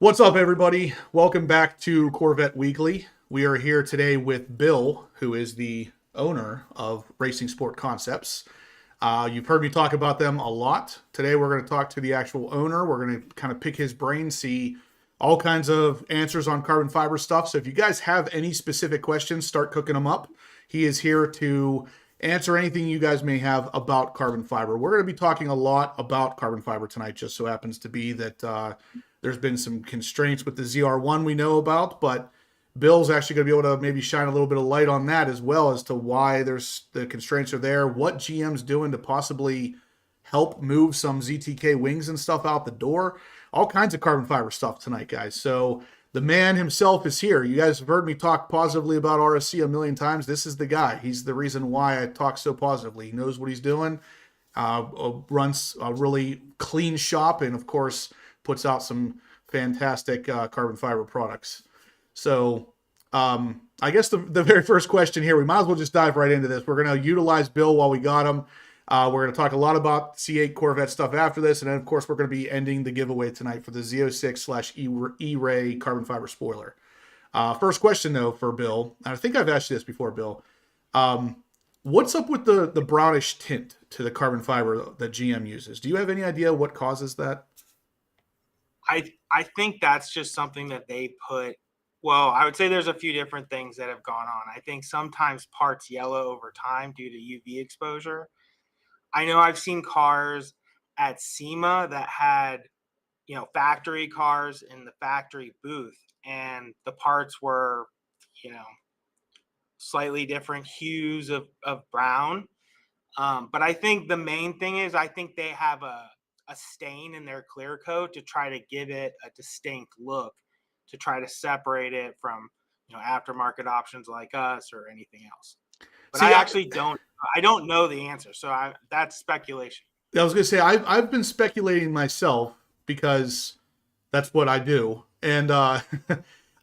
What's up, everybody? Welcome back to Corvette Weekly. We are here today with Bill, who is the owner of Racing Sport Concepts. You've heard me talk about them a lot. Today, we're going to talk to the actual owner. We're going to kind of pick his brain, see all kinds of answers on carbon fiber stuff. So if you guys have any specific questions, start cooking them up. He is here to answer anything you guys may have about carbon fiber. We're going to be talking a lot about carbon fiber tonight. Just so happens to be that there's been some constraints with the ZR1 we know about, but Bill's actually going to be able to maybe shine a little bit of light on that, as well as to why there's the constraints are there, what GM's doing to possibly help move some ZTK wings and stuff out the door. All kinds of carbon fiber stuff tonight, guys. So the man himself is here. You guys have heard me talk positively about RSC a million times. This is the guy. He's the reason why I talk so positively. He knows what he's doing, runs a really clean shop, and of course puts out some fantastic carbon fiber products. So I guess the very first question here, we might as well just dive right into this. We're going to utilize Bill while we got him. We're going to talk a lot about C8 Corvette stuff after this. And then, of course, we're going to be ending the giveaway tonight for the Z06/E-Ray carbon fiber spoiler. First question, though, for Bill. And I think I've asked you this before, Bill. What's up with the brownish tint to the carbon fiber that GM uses? Do you have any idea what causes that? I think that's just something that they put. Well, I would say there's a few different things that have gone on. I think sometimes parts yellow over time due to UV exposure. I know I've seen cars at SEMA that had, factory cars in the factory booth, and the parts were, slightly different hues of brown. But I think the main thing is I think they have a stain in their clear coat to try to give it a distinct look, to try to separate it from aftermarket options like us or anything else. But I actually don't know the answer, so that's speculation. I was gonna say I've been speculating myself because that's what I do, and I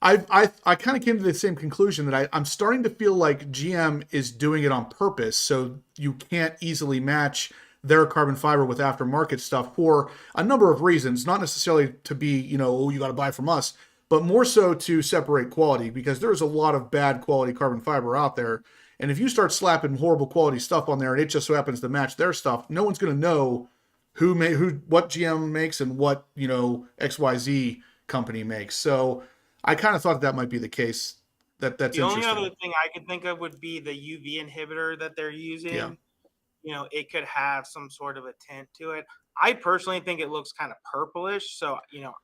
kind of came to the same conclusion that I'm starting to feel like GM is doing it on purpose, so you can't easily match their carbon fiber with aftermarket stuff for a number of reasons, not necessarily to be, oh, you got to buy from us, but more so to separate quality, because there's a lot of bad quality carbon fiber out there. And if you start slapping horrible quality stuff on there and it just so happens to match their stuff, no one's going to know what GM makes and what, XYZ company makes. So I kind of thought that might be the case. That's the interesting. only other thing I could think of would be the UV inhibitor that they're using. Yeah. It could have some sort of a tint to it. I personally think it looks kind of purplish. So,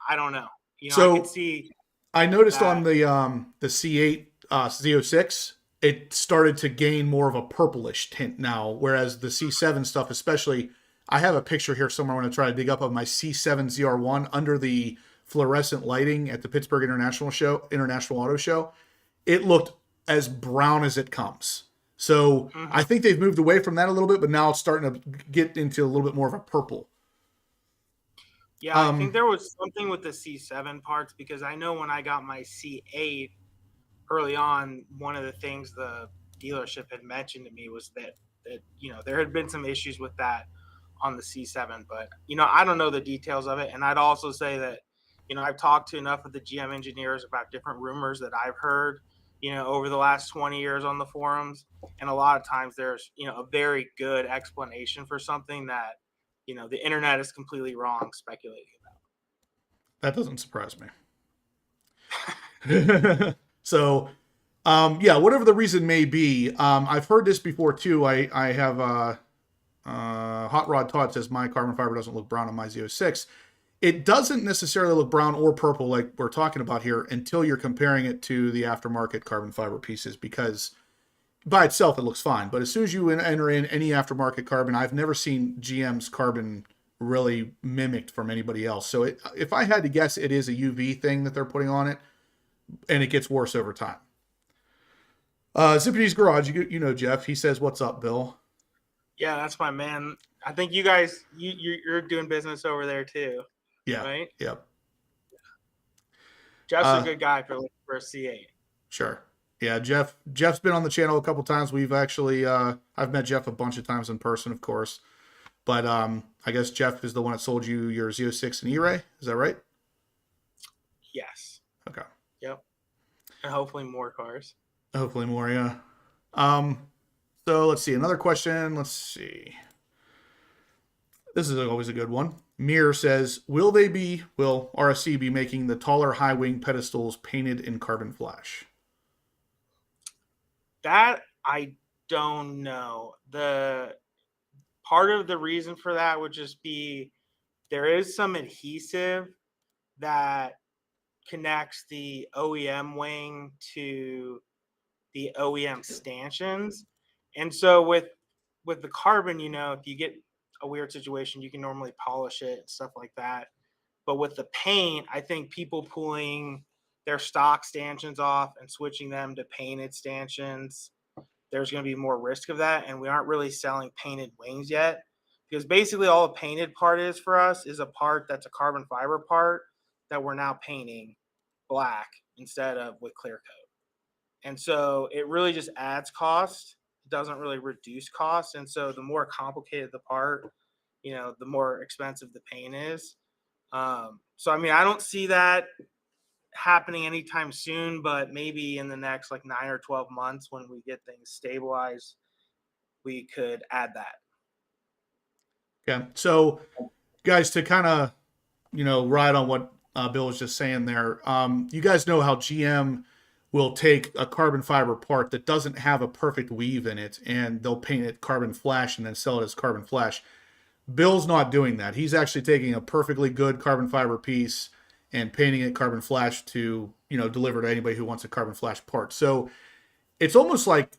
I don't know. So I could see. I noticed that on the C8 Z06, it started to gain more of a purplish tint now, whereas the C7 stuff, especially, I have a picture here somewhere I'm going to try to dig up of my C7 ZR1 under the fluorescent lighting at the Pittsburgh International Auto Show. It looked as brown as it comes. So I think they've moved away from that a little bit, but now it's starting to get into a little bit more of a purple. Yeah, I think there was something with the C7 parts, because I know when I got my C8 early on, one of the things the dealership had mentioned to me was that there had been some issues with that on the C7, but I don't know the details of it. And I'd also say that I've talked to enough of the GM engineers about different rumors that I've heard over the last 20 years on the forums. And a lot of times there's, a very good explanation for something that, the internet is completely wrong speculating about. That doesn't surprise me. So, whatever the reason may be, I've heard this before too. I have Hot Rod Todd says my carbon fiber doesn't look brown on my Z06. It doesn't necessarily look brown or purple like we're talking about here until you're comparing it to the aftermarket carbon fiber pieces, because by itself it looks fine. But as soon as you enter in any aftermarket carbon, I've never seen GM's carbon really mimicked from anybody else. So if I had to guess, it is a UV thing that they're putting on it, and it gets worse over time. Zippy's Garage, Jeff. He says, "What's up, Bill?" Yeah, that's my man. I think you guys, you're doing business over there too. Yeah. Right? Yep. Jeff's a good guy for a C8. Sure. Yeah, Jeff's been on the channel a couple times. We've actually I've met Jeff a bunch of times in person, of course. But I guess Jeff is the one that sold you your Z06 and E-Ray. Is that right? Yes. Okay. Yep. And hopefully more cars. Hopefully more, yeah. So let's see. Another question. Let's see. This is always a good one. Mir says, will RSC be making the taller high wing pedestals painted in carbon flash? That I don't know. The part of the reason for that would just be there is some adhesive that connects the OEM wing to the OEM stanchions. And so with the carbon, if you get a weird situation, you can normally polish it and stuff like that. But with the paint, I think people pulling their stock stanchions off and switching them to painted stanchions, there's going to be more risk of that. And we aren't really selling painted wings yet, because basically all a painted part is for us is a part that's a carbon fiber part that we're now painting black instead of with clear coat. And so it really just adds cost. It doesn't really reduce cost. And so the more complicated the part, the more expensive the paint is. So, I mean, I don't see that happening anytime soon, but maybe in the next like 9 or 12 months when we get things stabilized, we could add that. Okay. So, guys, to kind of, ride on what Bill was just saying there, you guys know how GM will take a carbon fiber part that doesn't have a perfect weave in it and they'll paint it carbon flash and then sell it as carbon flash. Bill's not doing that. He's actually taking a perfectly good carbon fiber piece and painting it carbon flash to, deliver to anybody who wants a carbon flash part. So it's almost like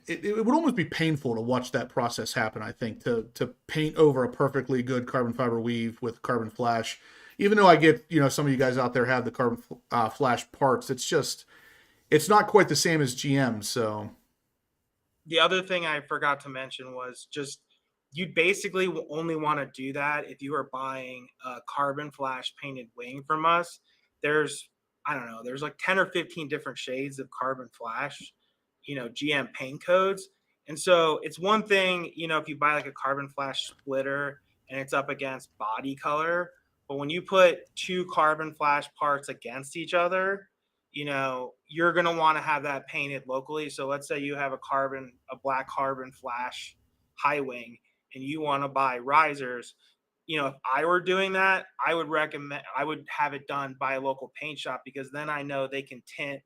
it would almost be painful to watch that process happen, I think, to paint over a perfectly good carbon fiber weave with carbon flash. Even though I get, some of you guys out there have the carbon flash parts, it's not quite the same as GM. So the other thing I forgot to mention was just you'd basically only want to do that if you are buying a carbon flash painted wing from us. There's like 10 or 15 different shades of carbon flash, GM paint codes. And so it's one thing, if you buy like a carbon flash splitter and it's up against body color, but when you put two carbon flash parts against each other, you're going to want to have that painted locally. So let's say you have a black carbon flash high wing and you want to buy risers. If I were doing that, I would have it done by a local paint shop, because then I know they can tint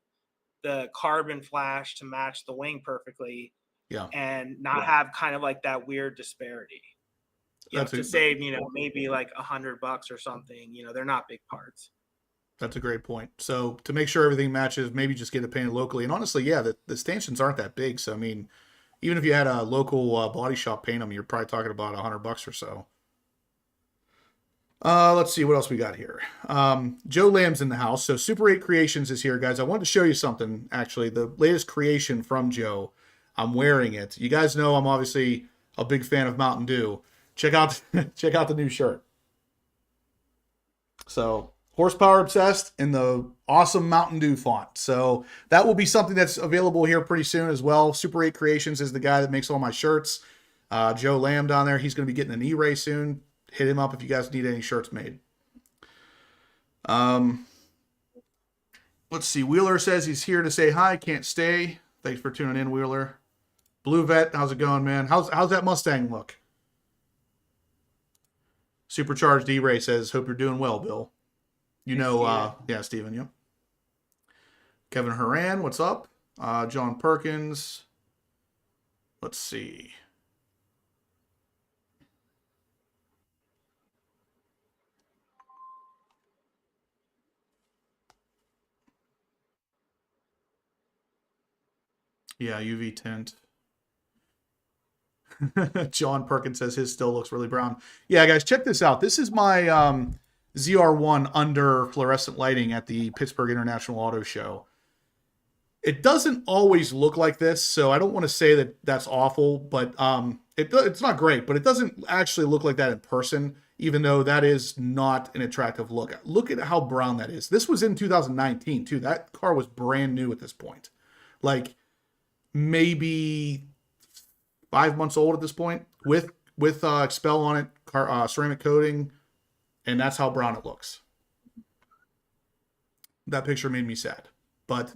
the carbon flash to match the wing perfectly, and not have kind of like that weird disparity. To save, maybe like $100 or something. They're not big parts. That's a great point. So to make sure everything matches, maybe just get it painted locally. And honestly, yeah, the stanchions aren't that big. So I mean, even if you had a local body shop paint them, you're probably talking about $100 or so. Let's see what else we got here. Joe Lamb's in the house. So Super 8 Creations is here, guys. I wanted to show you something, actually. The latest creation from Joe. I'm wearing it. You guys know I'm obviously a big fan of Mountain Dew. Check out the new shirt. So horsepower obsessed in the awesome Mountain Dew font. So that will be something that's available here pretty soon as well. Super 8 Creations is the guy that makes all my shirts. Joe Lamb down there. He's going to be getting an E-Ray soon. Hit him up if you guys need any shirts made. Let's see. Wheeler says he's here to say hi. Can't stay. Thanks for tuning in, Wheeler. Blue Vet, how's it going, man? How's that Mustang look? Supercharged E-Ray says, hope you're doing well, Bill. Yeah, Steven, yeah. Kevin Horan, what's up? John Perkins. Let's see. Yeah, UV tint. John Perkins says his still looks really brown. Yeah, guys, check this out. This is my ZR1 under fluorescent lighting at the Pittsburgh International Auto Show. It doesn't always look like this, so I don't want to say that that's awful, but it's not great, but it doesn't actually look like that in person, even though that is not an attractive look. Look at how brown that is. This was in 2019, too. That car was brand new at this point. Like, maybe 5 months old at this point, with Expel on it, ceramic coating, and that's how brown it looks. That picture made me sad, but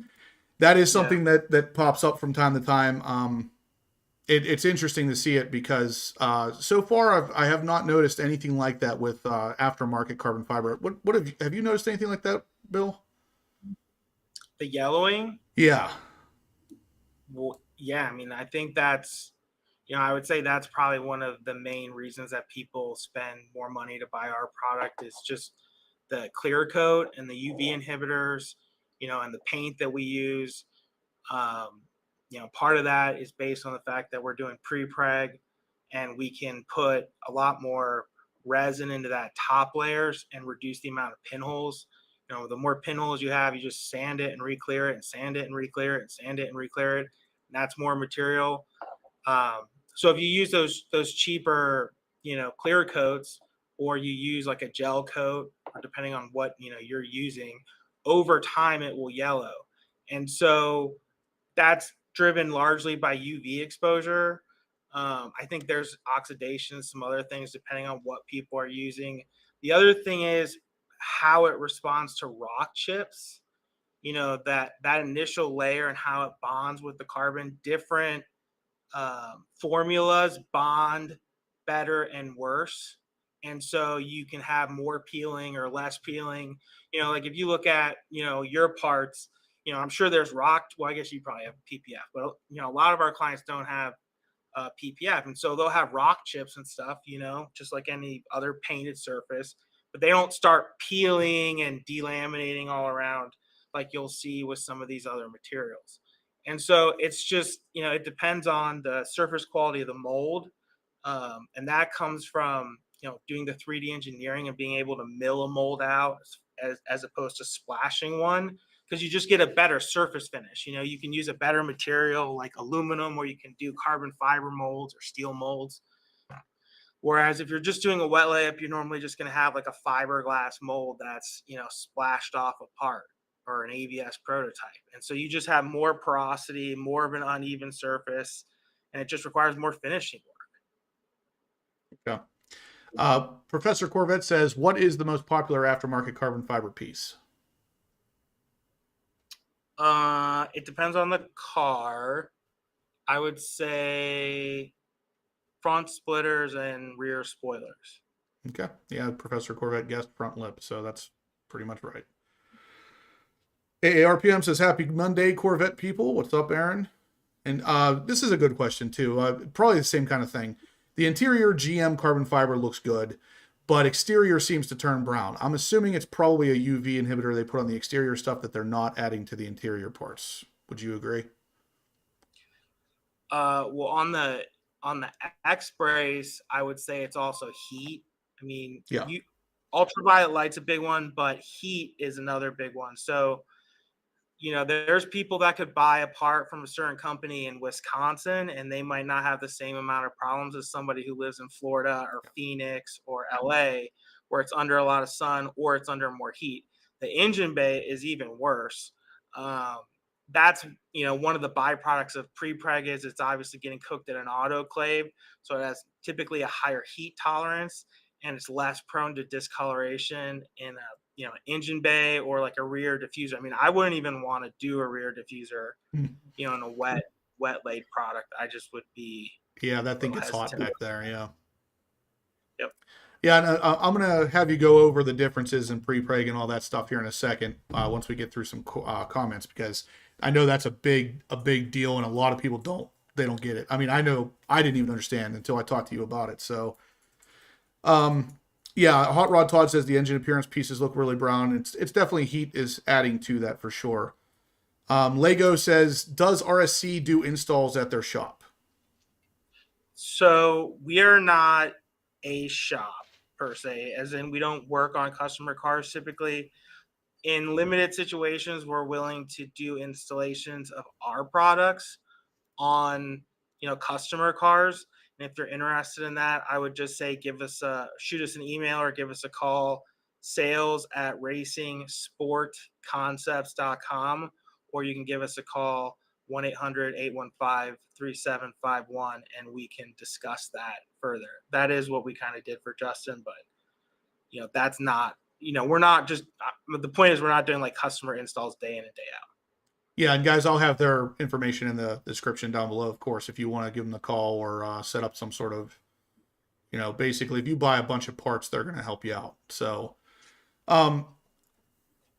that is something that pops up from time to time. It's interesting to see it because so far I have not noticed anything like that with aftermarket carbon fiber. What have you noticed anything like that, Bill? The yellowing? Yeah. Well, yeah, I mean, I think that's, I would say that's probably one of the main reasons that people spend more money to buy our product is just the clear coat and the UV inhibitors, and the paint that we use. Um, Part of that is based on the fact that we're doing pre-preg and we can put a lot more resin into that top layers and reduce the amount of pinholes. The more pinholes you have, you just sand it and re-clear it and sand it and re-clear it and sand it and re-clear it. And that's more material. So if you use those cheaper, clear coats, or you use like a gel coat, or depending on what you're using, over time it will yellow. And so that's driven largely by UV exposure. I think there's oxidation, some other things depending on what people are using. The other thing is how it responds to rock chips. That initial layer and how it bonds with the carbon. Different formulas bond better and worse. And so you can have more peeling or less peeling. Like if you look at, your parts, I'm sure there's rock. Well, I guess you probably have PPF, but, a lot of our clients don't have PPF. And so they'll have rock chips and stuff, just like any other painted surface, but they don't start peeling and delaminating all around like you'll see with some of these other materials. And so it's just, it depends on the surface quality of the mold. And that comes from, doing the 3D engineering and being able to mill a mold out as opposed to splashing one, because you just get a better surface finish. You can use a better material like aluminum, or you can do carbon fiber molds or steel molds. Whereas if you're just doing a wet layup, you're normally just going to have like a fiberglass mold that's, splashed off a part or an ABS prototype. And so you just have more porosity, more of an uneven surface, and it just requires more finishing work. Yeah. Professor Corvette says, what is the most popular aftermarket carbon fiber piece? It depends on the car. I would say front splitters and rear spoilers. Okay. Yeah, Professor Corvette guessed front lip, so that's pretty much right. AARPM says, happy Monday, Corvette people. What's up, Aaron? And this is a good question, too. Probably the same kind of thing. The interior GM carbon fiber looks good, but exterior seems to turn brown. I'm assuming it's probably a UV inhibitor they put on the exterior stuff that they're not adding to the interior parts. Would you agree? Well, on the X brace, I would say it's also heat. I mean, yeah. Ultraviolet light's a big one, but heat is another big one. So, there's people that could buy a part from a certain company in Wisconsin, and they might not have the same amount of problems as somebody who lives in Florida or Phoenix or LA, where it's under a lot of sun or it's under more heat. The engine bay is even worse. That's, one of the byproducts of pre-preg is it's obviously getting cooked in an autoclave. So it has typically a higher heat tolerance, and it's less prone to discoloration in a, engine bay or like a rear diffuser. I mean, I wouldn't even want to do a rear diffuser, in a wet laid product. I just would be. Yeah, that thing gets hot back there. Yeah. Yep. Yeah, and I'm going to have you go over the differences in pre-preg and all that stuff here in a second once we get through some comments, because I know that's a big deal, and a lot of people don't get it. I mean, I know I didn't even understand until I talked to you about it. So, yeah, Hot Rod Todd says the engine appearance pieces look really brown. It's definitely heat is adding to that for sure. Lego says, does RSC do installs at their shop? So we are not a shop per se, as in we don't work on customer cars typically. In limited situations, we're willing to do installations of our products on, customer cars. And if you're interested in that, I would just say shoot us an email or give us a call, sales@racingsportconcepts.com, or you can give us a call 1-800-815-3751, and we can discuss that further. That is what we kind of did for Justin, but that's not we're not just, the point is we're not doing like customer installs day in and day out. Yeah, and guys, I'll have their information in the description down below, of course, if you want to give them a call or set up some sort of, basically, if you buy a bunch of parts, they're going to help you out. So,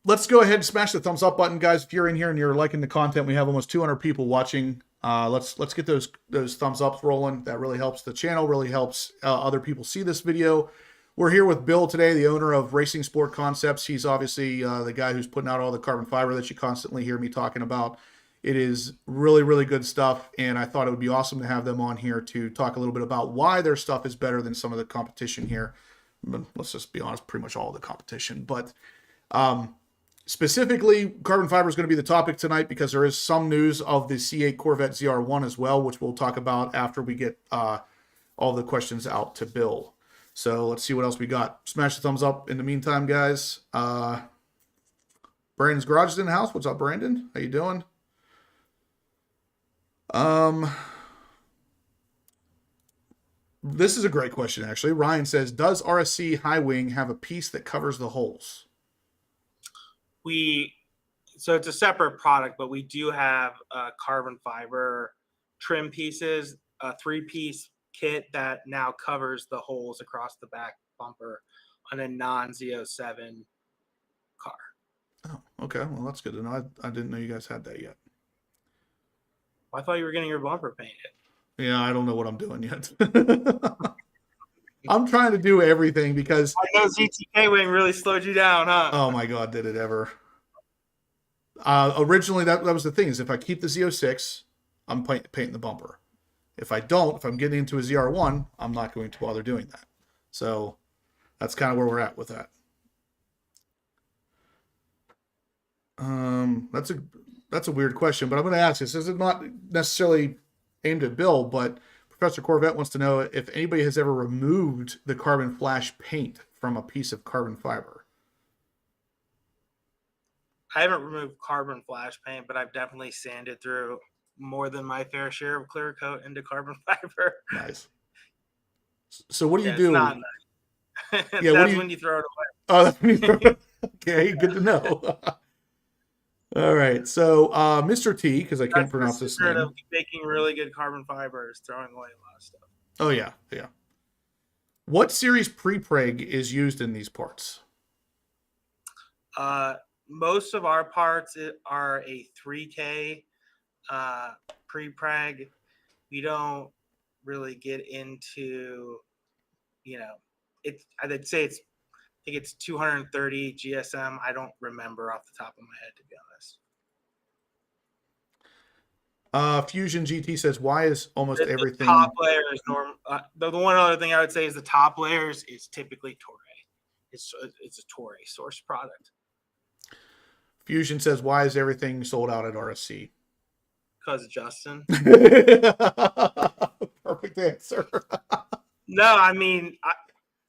let's go ahead and smash the thumbs up button, guys. If you're in here and you're liking the content, we have almost 200 people watching. Let's get those thumbs ups rolling. That really helps the channel, really helps other people see this video. We're here with Bill today, the owner of Racing Sport Concepts. He's obviously the guy who's putting out all the carbon fiber that you constantly hear me talking about. It is really, really good stuff, and I thought it would be awesome to have them on here to talk a little bit about why their stuff is better than some of the competition here. Let's just be honest, pretty much all of the competition. But specifically, carbon fiber is going to be the topic tonight because there is some news of the C8 Corvette ZR1 as well, which we'll talk about after we get all the questions out to Bill. So let's see what else we got. Smash the thumbs up in the meantime, guys. Brandon's Garage is in the house. What's up, Brandon? How you doing? This is a great question, actually. Ryan says, does RSC High Wing have a piece that covers the holes? So it's a separate product, but we do have carbon fiber trim pieces, a 3-piece kit that now covers the holes across the back bumper on a non-Z07 car. Oh, okay. Well, that's good to know. I didn't know you guys had that yet. Well, I thought you were getting your bumper painted. Yeah, I don't know what I'm doing yet. I'm trying to do everything because I know ZTK Wing really slowed you down, huh? Oh my God, did it ever? Originally, that was the thing, is if I keep the Z06, I'm painting the bumper. If I don't, if I'm getting into a ZR1, I'm not going to bother doing that. So that's kind of where we're at with that. That's a weird question, but I'm going to ask this. This is not necessarily aimed at Bill, but Professor Corvette wants to know if anybody has ever removed the carbon flash paint from a piece of carbon fiber. I haven't removed carbon flash paint, but I've definitely sanded through more than my fair share of clear coat into carbon fiber. Nice. So what do you It's do? not nice. Yeah, that's when you throw it away. Oh, that's when you throw it. Okay, good to know. All right, so Mr. T, because I can't pronounce this name. Of making really good carbon fiber is throwing away a lot of stuff. Oh yeah, yeah. What series pre-preg is used in these parts? Most of our parts are a 3K pre-preg. We don't really get into, I'd say I think it's 230 GSM. I don't remember off the top of my head, to be honest. Fusion GT says, why is almost everything... The top layer is normal. The one other thing I would say is the top layers is typically Toray. It's a Toray source product. Fusion says, why is everything sold out at RSC? Because of Justin. Perfect answer. No, I mean...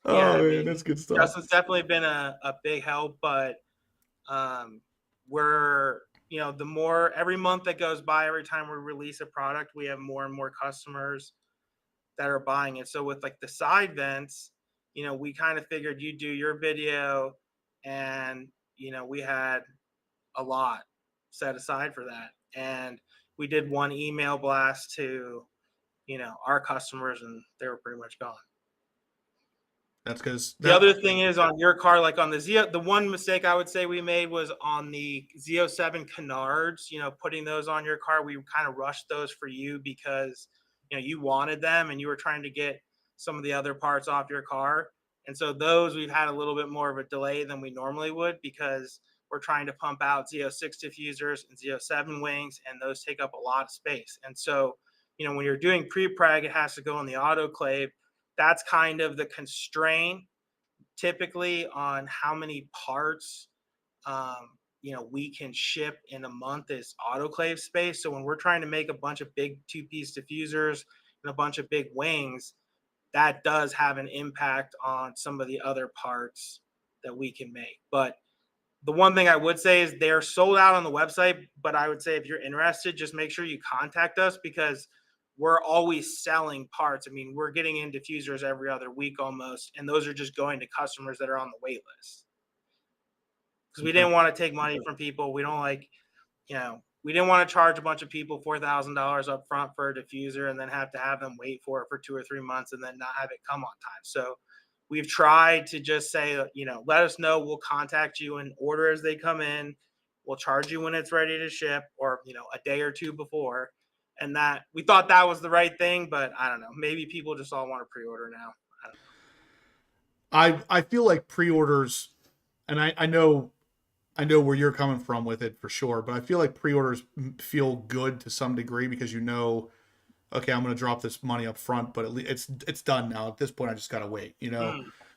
that's good stuff. Justin's definitely been a big help, but we're, the more every month that goes by, every time we release a product, we have more and more customers that are buying it. So with like the side vents, we kind of figured you'd do your video and, we had a lot set aside for that. And we did one email blast to, our customers, and they were pretty much gone. That's because the other thing is on your car, like on the one mistake I would say we made was on the Z07 canards, putting those on your car. We kind of rushed those for you because, you wanted them and you were trying to get some of the other parts off your car. And so those we've had a little bit more of a delay than we normally would because we're trying to pump out Z06 diffusers and Z07 wings, and those take up a lot of space. And so, when you're doing pre-preg, it has to go in the autoclave. That's kind of the constraint typically on how many parts, we can ship in a month is autoclave space. So when we're trying to make a bunch of big 2-piece diffusers and a bunch of big wings, that does have an impact on some of the other parts that we can make. But the one thing I would say is they're sold out on the website, but I would say if you're interested, just make sure you contact us because we're always selling parts. I mean, we're getting in diffusers every other week almost, and those are just going to customers that are on the wait list. because we didn't want to take money from people. We don't like, we didn't want to charge a bunch of people $4,000 up front for a diffuser and then have to have them wait for it for 2 or 3 months and then not have it come on time. So we've tried to just say, let us know. We'll contact you and order as they come in. We'll charge you when it's ready to ship, or, a day or two before. And that we thought that was the right thing, but I don't know. Maybe people just all want to pre-order now. I don't know. I feel like pre-orders, and I know where you're coming from with it for sure, but I feel like pre-orders feel good to some degree because okay, I'm going to drop this money up front, but at least it's done now. At this point, I just got to wait,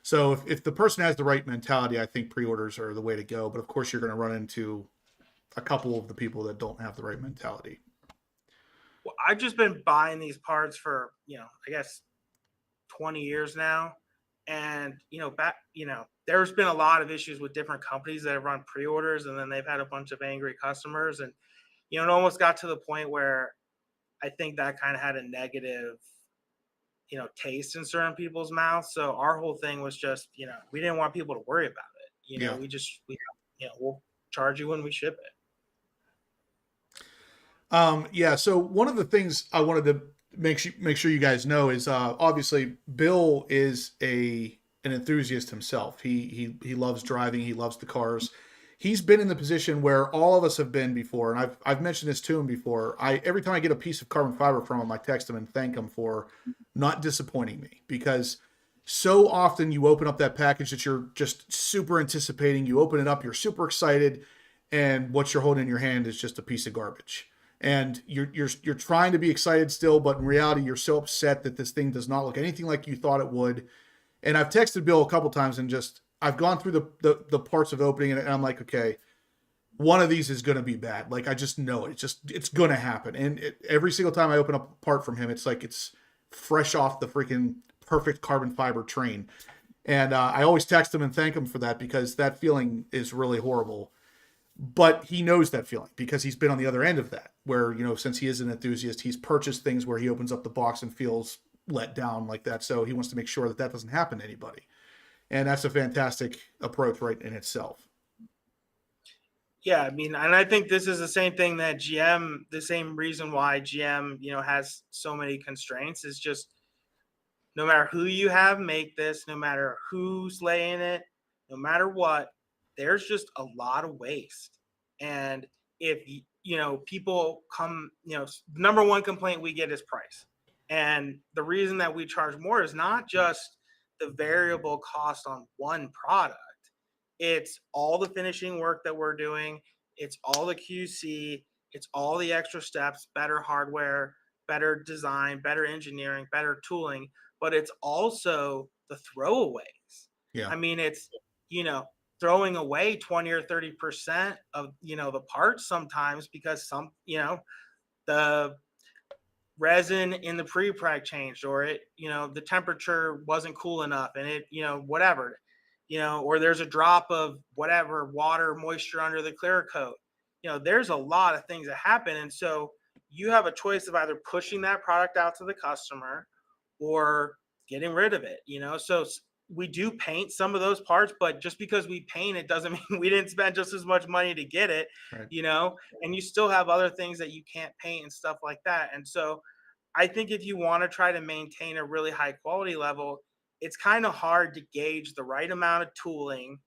So if the person has the right mentality, I think pre-orders are the way to go. But of course, you're going to run into a couple of the people that don't have the right mentality. Well, I've just been buying these parts for, I guess 20 years now. And, there's been a lot of issues with different companies that have run pre-orders, and then they've had a bunch of angry customers. And, it almost got to the point where I think that kind of had a negative, taste in certain people's mouths. So our whole thing was just, we didn't want people to worry about it. We'll charge you when we ship it. So one of the things I wanted to make sure you guys know is obviously Bill is an enthusiast himself. He loves driving. He loves the cars. He's been in the position where all of us have been before, and I've mentioned this to him before. Every time I get a piece of carbon fiber from him, I text him and thank him for not disappointing me, because so often you open up that package that you're just super anticipating. You open it up, you're super excited, and what you're holding in your hand is just a piece of garbage. And you're trying to be excited still, but in reality, you're so upset that this thing does not look anything like you thought it would. And I've texted Bill a couple times and I've gone through the parts of opening, and I'm like, okay, one of these is going to be bad. Like, I just know it. It's going to happen. And every single time I open up a part from him, it's like it's fresh off the freaking perfect carbon fiber train. And I always text him and thank him for that, because that feeling is really horrible. But he knows that feeling because he's been on the other end of that, where, since he is an enthusiast, he's purchased things where he opens up the box and feels let down like that. So he wants to make sure that doesn't happen to anybody. And that's a fantastic approach right in itself. Yeah, I mean, and I think this is the same thing that the same reason why GM, has so many constraints, is just no matter who you have make this, no matter who's laying it, no matter what, there's just a lot of waste. And if, people come, number one complaint we get is price. And the reason that we charge more is not just the variable cost on one product. It's all the finishing work that we're doing. It's all the QC. It's all the extra steps, better hardware, better design, better engineering, better tooling. But it's also the throwaways. Yeah. I mean, it's, throwing away 20 or 30% of, the parts sometimes because the resin in the pre-preg changed, or it, the temperature wasn't cool enough, and it, whatever, or there's a drop of whatever water moisture under the clear coat. There's a lot of things that happen. And so you have a choice of either pushing that product out to the customer or getting rid of it, so we do paint some of those parts, but just because we paint it doesn't mean we didn't spend just as much money to get it, right. And you still have other things that you can't paint and stuff like that. And so I think if you want to try to maintain a really high quality level, it's kind of hard to gauge the right amount of tooling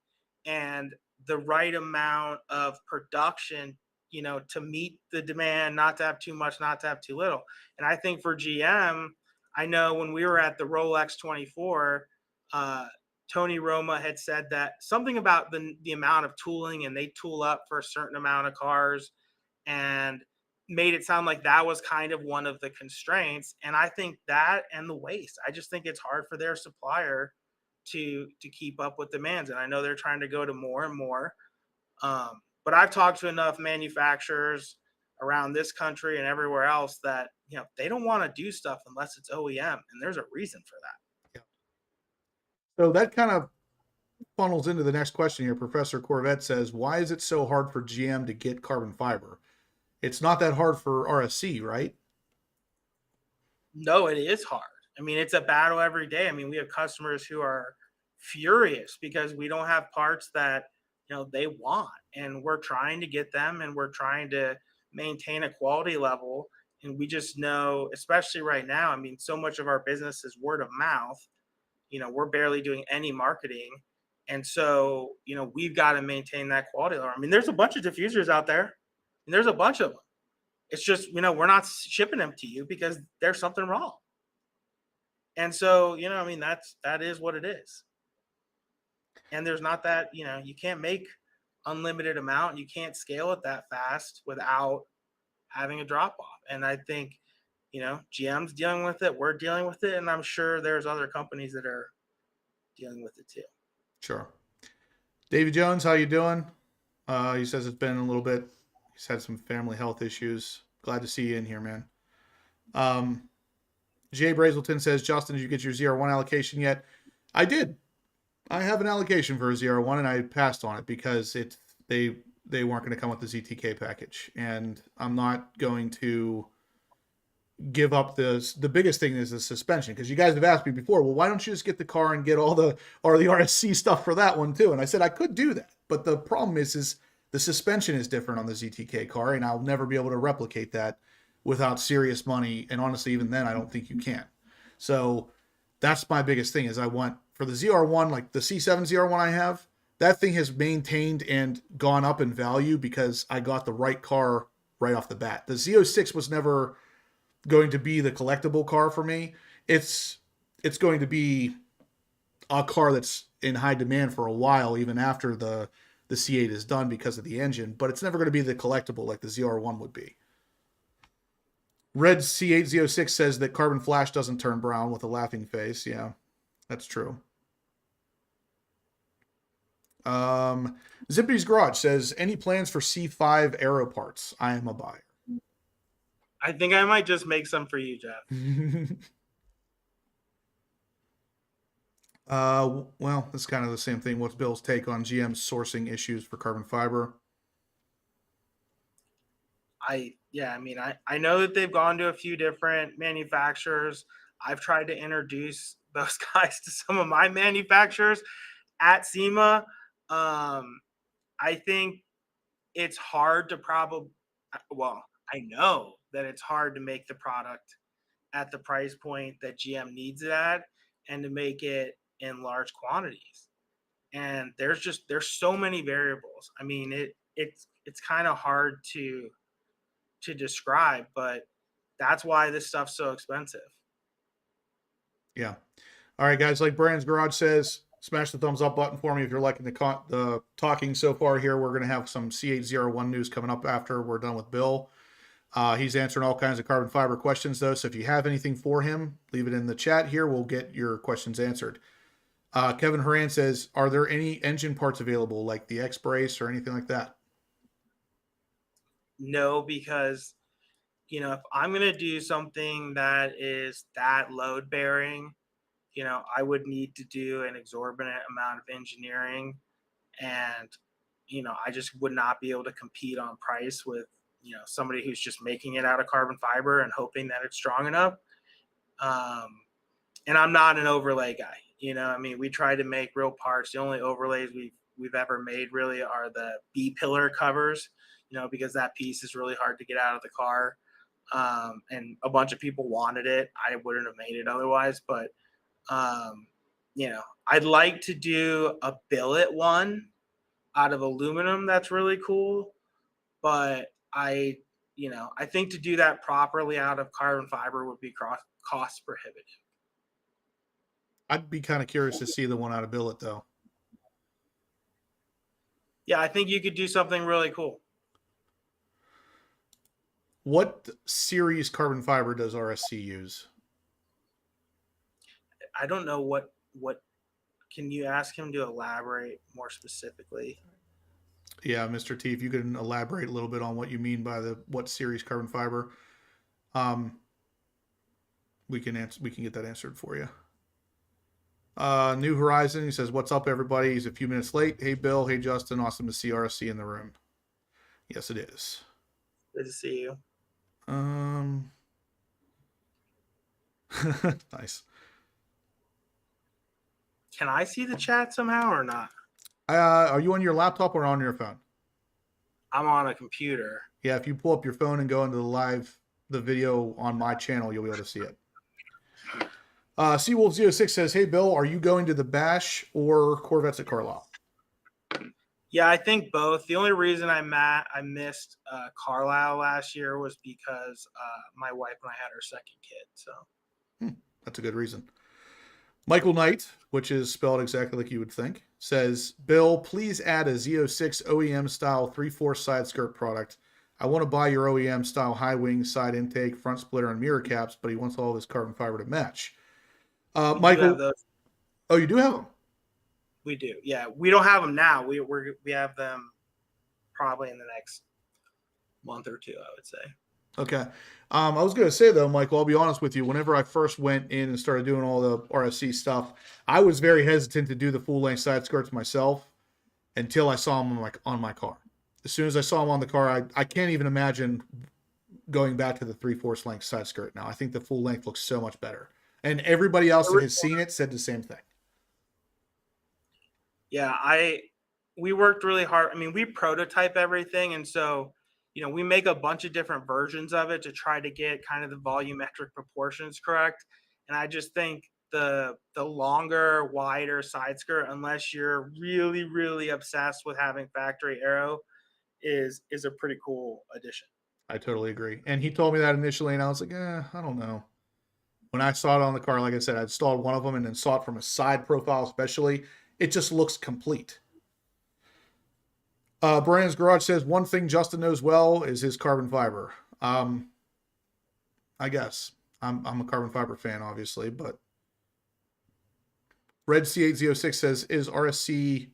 and the right amount of production, to meet the demand, not to have too much, not to have too little. And I think for GM, I know when we were at the Rolex 24, Tony Roma had said that something about the amount of tooling, and they tool up for a certain amount of cars, and made it sound like that was kind of one of the constraints. And I think that, and the waste, I just think it's hard for their supplier to keep up with demands. And I know they're trying to go to more and more. But I've talked to enough manufacturers around this country and everywhere else that, they don't want to do stuff unless it's OEM. And there's a reason for that. So that kind of funnels into the next question here. Professor Corvette says, why is it so hard for GM to get carbon fiber? It's not that hard for RSC, right? No, it is hard. I mean, it's a battle every day. I mean, we have customers who are furious because we don't have parts that, they want, and we're trying to get them, and we're trying to maintain a quality level. And we just know, especially right now, I mean, so much of our business is word of mouth. We're barely doing any marketing. And so, we've got to maintain that quality level. I mean, there's a bunch of diffusers out there, and there's a bunch of them. It's just, we're not shipping them to you because there's something wrong. And so, I mean, that is what it is. And there's not that, you can't make unlimited amount. You can't scale it that fast without having a drop off. And I think, GM's dealing with it. We're dealing with it. And I'm sure there's other companies that are dealing with it too. Sure. David Jones, how you doing? He says it's been a little bit. He's had some family health issues. Glad to see you in here, man. Jay Brazelton says, Justin, did you get your ZR1 allocation yet? I did. I have an allocation for a ZR1, and I passed on it because they weren't going to come with the ZTK package, and I'm not going to give up the biggest thing is the suspension, because you guys have asked me before, well, why don't you just get the car and get all the RSC stuff for that one too? And I said I could do that, but the problem is the suspension is different on the ZTK car, and I'll never be able to replicate that without serious money. And honestly, even then, I don't think you can. So that's my biggest thing is I want for the ZR1, like the C7 ZR1 I have, that thing has maintained and gone up in value because I got the right car right off the bat. The Z06 was never going to be the collectible car for me. It's going to be a car that's in high demand for a while, even after the C8 is done because of the engine, but it's never going to be the collectible like the ZR1 would be. Red C8 Z06 says that Carbon Flash doesn't turn brown with a laughing face. Yeah, that's true. Zippy's Garage says, any plans for C5 aero parts? I am a buyer. I think I might just make some for you, Jeff. Well, it's kind of the same thing. What's Bill's take on GM's sourcing issues for carbon fiber? I know that they've gone to a few different manufacturers. I've tried to introduce those guys to some of my manufacturers at SEMA. I think it's hard to I know that it's hard to make the product at the price point that GM needs it at and to make it in large quantities. And there's so many variables. I mean, it's kind of hard to describe, but that's why this stuff's so expensive. Yeah. All right, guys, like Brand's Garage says, smash the thumbs up button for me if you're liking the talking so far here. We're going to have some C801 news coming up after we're done with Bill. He's answering all kinds of carbon fiber questions, though, so if you have anything for him, leave it in the chat here. We'll get your questions answered. Kevin Horan says, are there any engine parts available, like the X-Brace or anything like that? No, because, if I'm going to do something that is that load bearing, I would need to do an exorbitant amount of engineering, and, I just would not be able to compete on price with, somebody who's just making it out of carbon fiber and hoping that it's strong enough. And I'm not an overlay guy. I mean, we try to make real parts. The only overlays we've ever made really are the B pillar covers, because that piece is really hard to get out of the car. And a bunch of people wanted it. I wouldn't have made it otherwise, but I'd like to do a billet one out of aluminum. That's really cool. But I think to do that properly out of carbon fiber would be cost prohibitive. I'd be kind of curious to see the one out of billet, though. Yeah, I think you could do something really cool. What series carbon fiber does RSC use? I don't know what can you ask him to elaborate more specifically? Yeah, Mr. T, if you could elaborate a little bit on what you mean by what series carbon fiber, we can get that answered for you. New Horizon, he says, what's up, everybody? He's a few minutes late. Hey, Bill. Hey, Justin. Awesome to see RSC in the room. Yes, it is. Good to see you. Nice. Can I see the chat somehow or not? Are you on your laptop or on your phone? I'm on a computer. Yeah, if you pull up your phone and go into the video on my channel, you'll be able to see it. Seawolf06 says, "Hey Bill, are you going to the Bash or Corvettes at Carlisle?" Yeah, I think both. The only reason I missed Carlisle last year was because my wife and I had our second kid. So That's a good reason. Michael Knight, which is spelled exactly like you would think, says, "Bill, please add a Z06 OEM style 3/4 side skirt product. I want to buy your OEM style high wing, side intake, front splitter, and mirror caps, but he wants all this carbon fiber to match." we do Michael, have those. oh, you do have them? We do. Yeah, we don't have them now. We have them probably in the next month or two, I would say. Okay. I was going to say, though, Michael, I'll be honest with you. Whenever I first went in and started doing all the RSC stuff, I was very hesitant to do the full length side skirts myself until I saw them on my car. As soon as I saw them on the car, I can't even imagine going back to the 3/4 length side skirt now. I think the full length looks so much better. And everybody else that has seen it said the same thing. Yeah, we worked really hard. I mean, we prototype everything, and so we make a bunch of different versions of it to try to get kind of the volumetric proportions correct. And I just think the longer, wider side skirt, unless you're really, really obsessed with having factory aero, is a pretty cool addition. I totally agree. And he told me that initially, and I was like, I don't know. When I saw it on the car, like I said, I installed one of them and then saw it from a side profile especially. It just looks complete. Brian's Garage says, "One thing Justin knows well is his carbon fiber." I guess. I'm a carbon fiber fan, obviously, but Red C806 says, "Is RSC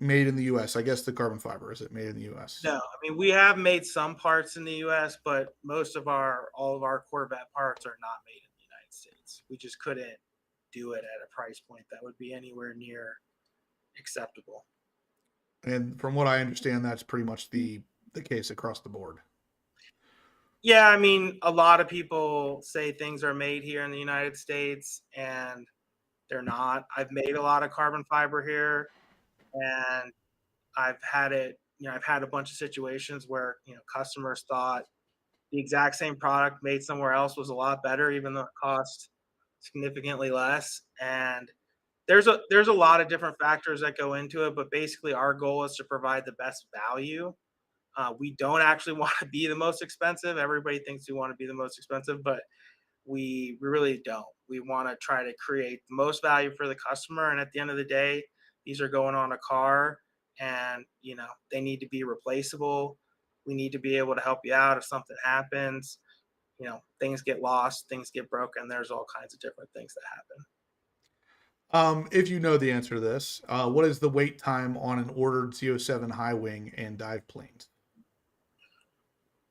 made in the U.S.?" I guess the carbon fiber, is it made in the U.S.? No, I mean, we have made some parts in the U.S., but all of our Corvette parts are not made in the United States. We just couldn't do it at a price point that would be anywhere near acceptable. And from what I understand, that's pretty much the case across the board. Yeah, I mean, a lot of people say things are made here in the United States, and they're not. I've made a lot of carbon fiber here, and I've had a bunch of situations where, customers thought the exact same product made somewhere else was a lot better, even though it cost significantly less. And there's a lot of different factors that go into it, but basically our goal is to provide the best value. We don't actually want to be the most expensive. Everybody thinks we want to be the most expensive, but we really don't. We want to try to create the most value for the customer. And at the end of the day, these are going on a car, and they need to be replaceable. We need to be able to help you out if something happens. Things get lost, things get broken. There's all kinds of different things that happen. If you know the answer to this, what is the wait time on an ordered Z07 high wing and dive planes?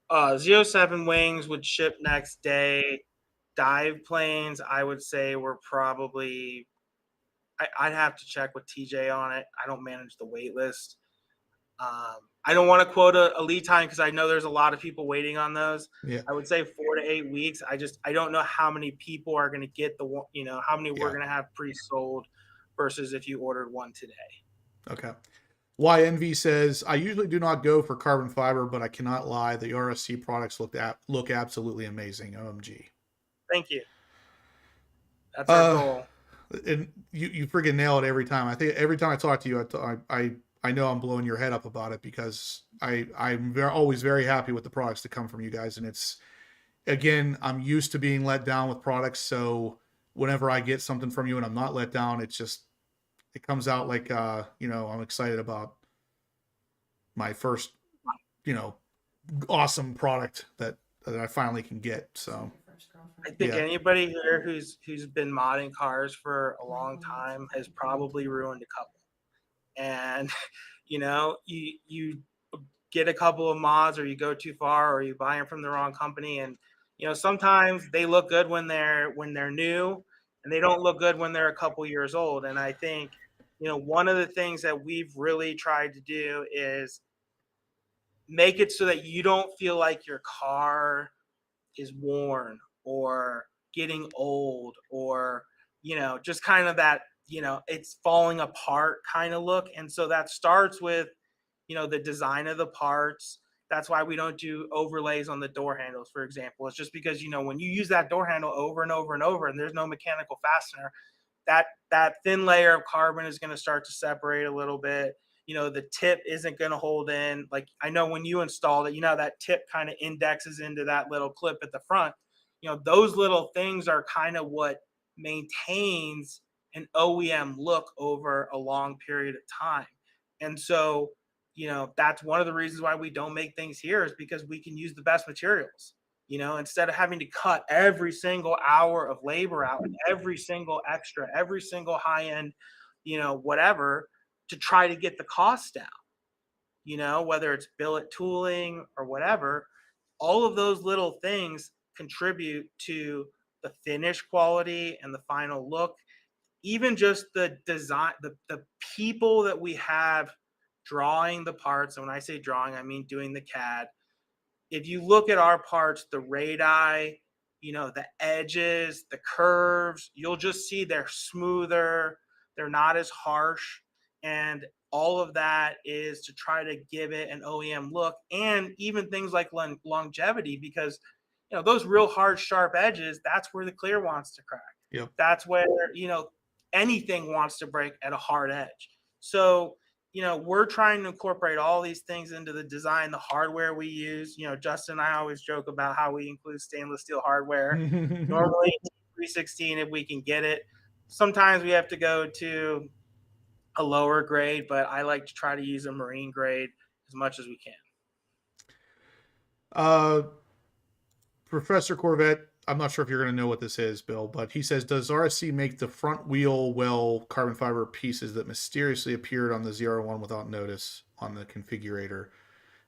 Z07 wings would ship next day. Dive planes, I would say, were probably, I'd have to check with TJ on it. I don't manage the wait list. I don't want to quote a lead time because I know there's a lot of people waiting on those. Yeah. I would say 4 to 8 weeks. I don't know how many people are going to get how many we're going to have pre-sold versus if you ordered one today. Okay. YNV says, "I usually do not go for carbon fiber, but I cannot lie. The RSC products look absolutely amazing. OMG." Thank you. That's our goal. And you freaking nail it every time. I think every time I talk to you, I know I'm blowing your head up about it because I'm always very happy with the products that come from you guys. And it's, again, I'm used to being let down with products. So whenever I get something from you and I'm not let down, it comes out like, I'm excited about my first, awesome product that I finally can get. So I think anybody here who's been modding cars for a long time has probably ruined a couple. And you get a couple of mods, or you go too far, or you buy them from the wrong company, and sometimes they look good when they're new, and they don't look good when they're a couple years old. And I think one of the things that we've really tried to do is make it so that you don't feel like your car is worn or getting old, or just kind of that it's falling apart kind of look. And so that starts with, the design of the parts. That's why we don't do overlays on the door handles, for example. It's just because, when you use that door handle over and over and over and there's no mechanical fastener, that thin layer of carbon is going to start to separate a little bit. The tip isn't going to hold in. Like, I know when you installed it, that tip kind of indexes into that little clip at the front. Those little things are kind of what maintains an OEM look over a long period of time. And so, that's one of the reasons why we don't make things here, is because we can use the best materials. Instead of having to cut every single hour of labor out, and every single extra, every single high end, whatever, to try to get the cost down, whether it's billet tooling or whatever, all of those little things contribute to the finish quality and the final look. Even just the design, the people that we have drawing the parts. And when I say drawing, I mean doing the CAD. If you look at our parts, the radii, the edges, the curves, you'll just see they're smoother, they're not as harsh. And all of that is to try to give it an OEM look, and even things like longevity, because those real hard, sharp edges, that's where the clear wants to crack. Yep. That's where, anything wants to break at a hard edge. So, we're trying to incorporate all these things into the design, the hardware we use. Justin and I always joke about how we include stainless steel hardware. Normally 316 if we can get it. Sometimes we have to go to a lower grade, but I like to try to use a marine grade as much as we can. Professor Corvette, I'm not sure if you're going to know what this is, Bill, but he says, does RSC make the front wheel well carbon fiber pieces that mysteriously appeared on the ZR1 without notice on the configurator?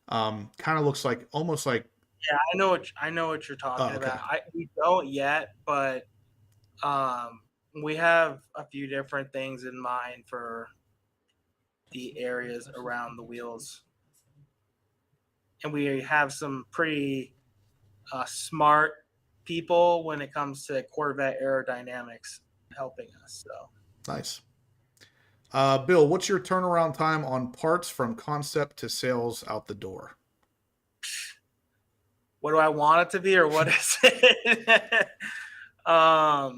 Kind of looks like, almost like. Yeah, I know what you're talking about. We don't yet, but we have a few different things in mind for the areas around the wheels. And we have some pretty smart people when it comes to Corvette aerodynamics helping us. So nice. Bill, what's your turnaround time on parts from concept to sales out the door? What do I want it to be, or what is it? I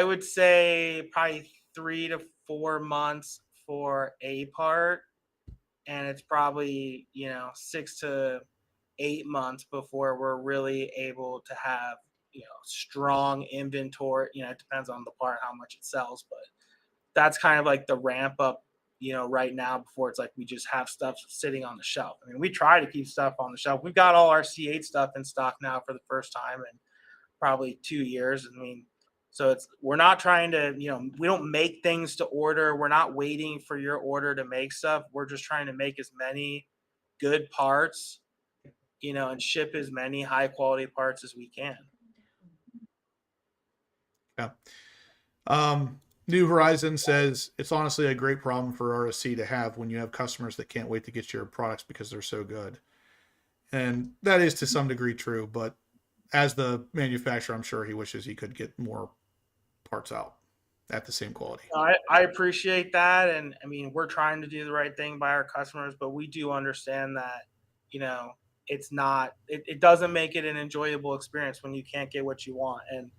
would say probably 3 to 4 months for a part, and it's probably 6 to 8 months before we're really able to have strong inventory. It depends on the part, how much it sells, but that's kind of like the ramp up right now, before it's like we just have stuff sitting on the shelf. I mean, we try to keep stuff on the shelf. We've got all our C8 stuff in stock now for the first time in probably 2 years. I mean, so we're not trying to, we don't make things to order. We're not waiting for your order to make stuff. We're just trying to make as many good parts, and ship as many high quality parts as we can. Yeah. New Horizon says, it's honestly a great problem for RSC to have when you have customers that can't wait to get your products because they're so good. And that is to some degree true, but as the manufacturer, I'm sure he wishes he could get more parts out at the same quality. I appreciate that. And I mean, we're trying to do the right thing by our customers, but we do understand that, it's not, it doesn't make it an enjoyable experience when you can't get what you want. And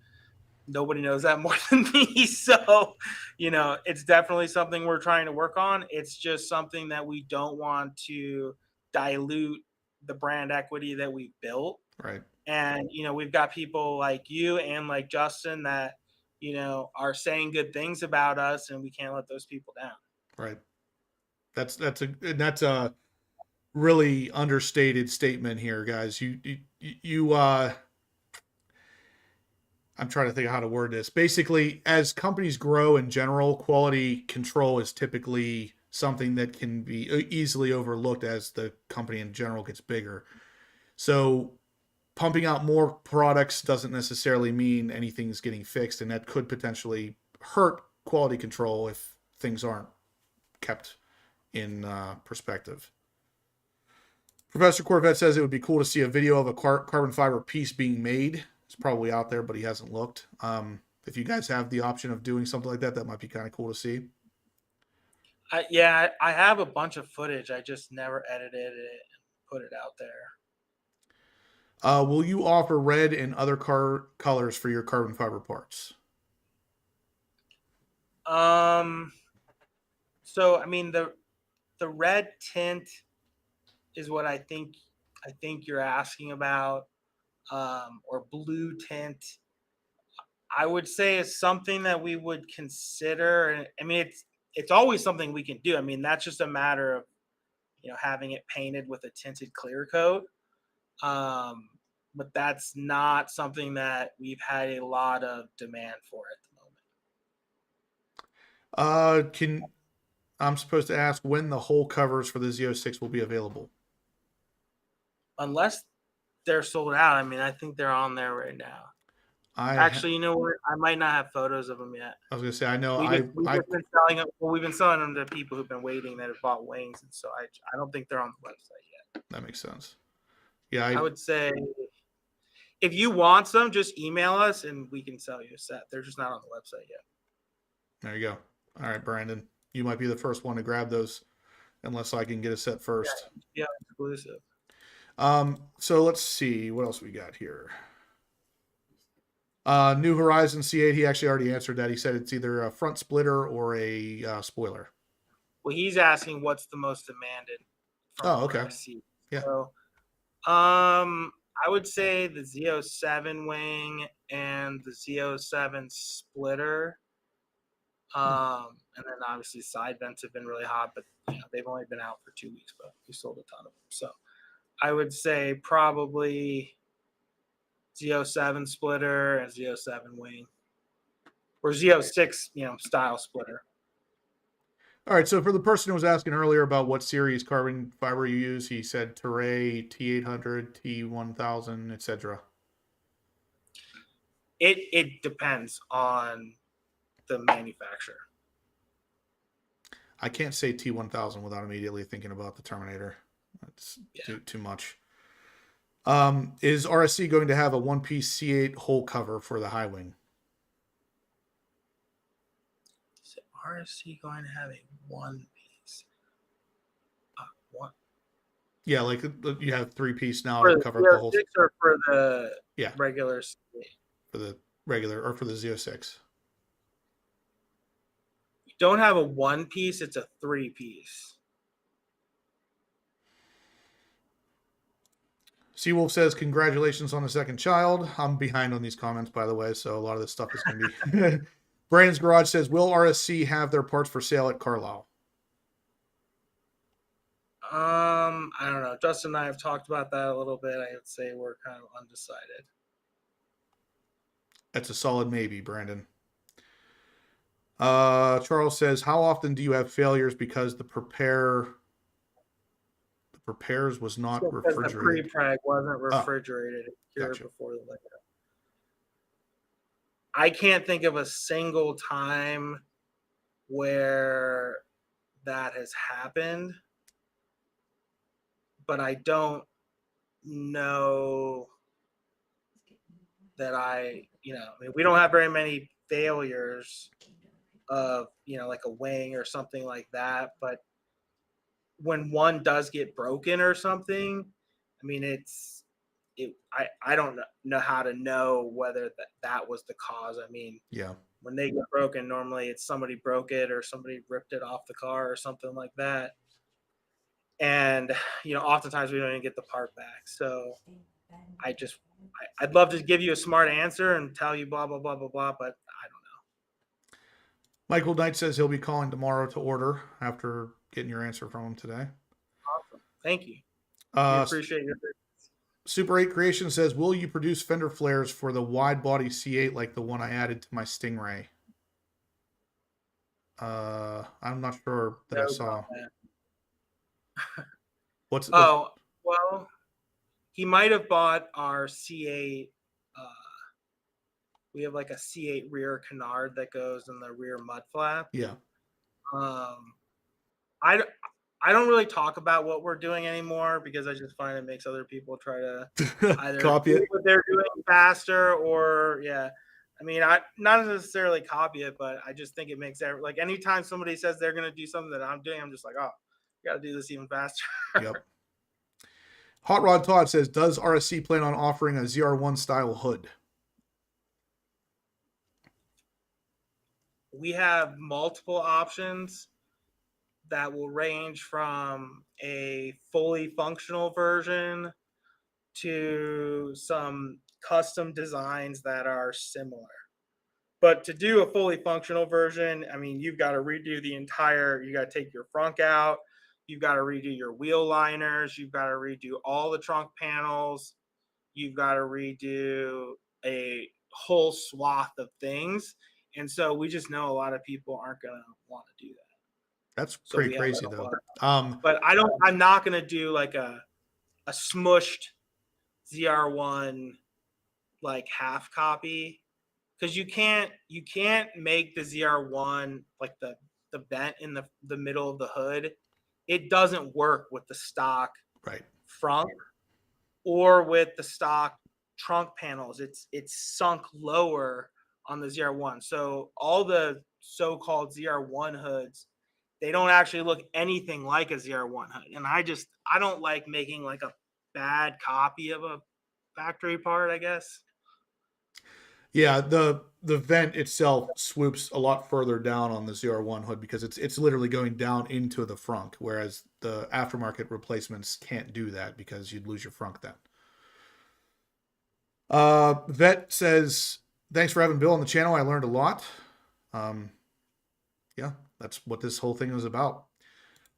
nobody knows that more than me. So, it's definitely something we're trying to work on. It's just something that we don't want to dilute the brand equity that we've built. Right. And, we've got people like you and like Justin that, are saying good things about us, and we can't let those people down. Right. That's a really understated statement here, guys. I'm trying to think of how to word this. Basically, as companies grow in general, quality control is typically something that can be easily overlooked as the company in general gets bigger. So pumping out more products doesn't necessarily mean anything's getting fixed, and that could potentially hurt quality control if things aren't kept in perspective. Professor Corvette says it would be cool to see a video of a carbon fiber piece being made. It's probably out there, but he hasn't looked. if you guys have the option of doing something like that, that might be kind of cool to see. I have a bunch of footage. I just never edited it and put it out there. Will you offer red and other car colors for your carbon fiber parts? So I mean the red tint is what I think you're asking about, or blue tint. I would say is something that we would consider. And I mean, it's always something we can do. I mean, that's just a matter of having it painted with a tinted clear coat. But that's not something that we've had a lot of demand for at the moment. I'm supposed to ask when the whole covers for the Z06 will be available? Unless they're sold out. I mean, I think they're on there right now. Actually, you know what? I might not have photos of them yet. I was gonna say I know we've been selling them. Well, we've been selling them to people who've been waiting that have bought wings, and so I don't think they're on the website yet. That makes sense. Yeah, I would say if you want some, just email us and we can sell you a set. They're just not on the website yet. There you go. All right, Brandon, you might be the first one to grab those, unless I can get a set first. Yeah, exclusive. So let's see what else we got here. New Horizon C8. He actually already answered that. He said it's either a front splitter or a spoiler. Well, he's asking what's the most demanded. Oh, okay. Yeah. So, I would say the Z07 wing and the Z07 splitter. And then obviously side vents have been really hot, but they've only been out for 2 weeks, but we sold a ton of them. So I would say probably Z07 splitter and Z07 wing, or Z06, style splitter. All right. So for the person who was asking earlier about what series carbon fiber you use, he said Touray, T800, T1000, etc. It depends on the manufacturer. I can't say T1000 without immediately thinking about the Terminator. That's too much. Is RSC going to have a one-piece C8 whole cover for the high wing? Is RSC going to have a one-piece? One. Yeah, like you have 3-piece now for to cover the whole. Or for the regular C8? For the regular or for the Z06? You don't have a one-piece; it's a 3-piece. Seawolf says, congratulations on the second child. I'm behind on these comments, by the way, so a lot of this stuff is going to be... Brandon's Garage says, will RSC have their parts for sale at Carlisle? I don't know. Justin and I have talked about that a little bit. I would say we're kind of undecided. That's a solid maybe, Brandon. Charles says, how often do you have failures because the prepares was not refrigerated? The pre-preg wasn't refrigerated. It cured before the liquor. I can't think of a single time where that has happened, but I don't know that I mean, we don't have very many failures of, like a wing or something like that, but when one does get broken or something, I mean, I don't know how to know whether that was the cause. I mean, when they get broken, normally it's somebody broke it or somebody ripped it off the car or something like that. And, oftentimes we don't even get the part back. So I'd love to give you a smart answer and tell you blah, blah, blah, blah, blah, but I don't know. Michael Knight says he'll be calling tomorrow to order after getting your answer from him today. Awesome. Thank you. I appreciate your business. Super 8 Creation says, will you produce fender flares for the wide body C8 like the one I added to my Stingray? I'm not sure that I saw. Well, he might have bought our C8. We have like a C8 rear canard that goes in the rear mud flap. Yeah. I don't really talk about what we're doing anymore because I just find it makes other people try to either copy do what they're doing faster or I mean, I not necessarily copy it, but I just think it makes like anytime somebody says they're going to do something that I'm doing, I'm just like, oh, you got to do this even faster. Yep. Hot Rod Todd says, does RSC plan on offering a ZR1 style hood? We have multiple options that will range from a fully functional version to some custom designs that are similar. But to do a fully functional version, I mean, you've got to redo you got to take your frunk out, you've got to redo your wheel liners, you've got to redo all the trunk panels, you've got to redo a whole swath of things. And so we just know a lot of people aren't going to want to do that. That's So pretty we have crazy, like though. but I'm not going to do like a smushed ZR1 like half copy, because you can't make the ZR1 like the vent in the middle of the hood. It doesn't work with the stock right front or with the stock trunk panels. It's sunk lower on the ZR1. So all the so-called ZR1 hoods, they don't actually look anything like a ZR1 hood. And I don't like making like a bad copy of a factory part, I guess. Yeah, the vent itself swoops a lot further down on the ZR1 hood because it's literally going down into the frunk, whereas the aftermarket replacements can't do that because you'd lose your frunk then. Vet says, thanks for having Bill on the channel. I learned a lot. Yeah, that's what this whole thing was about.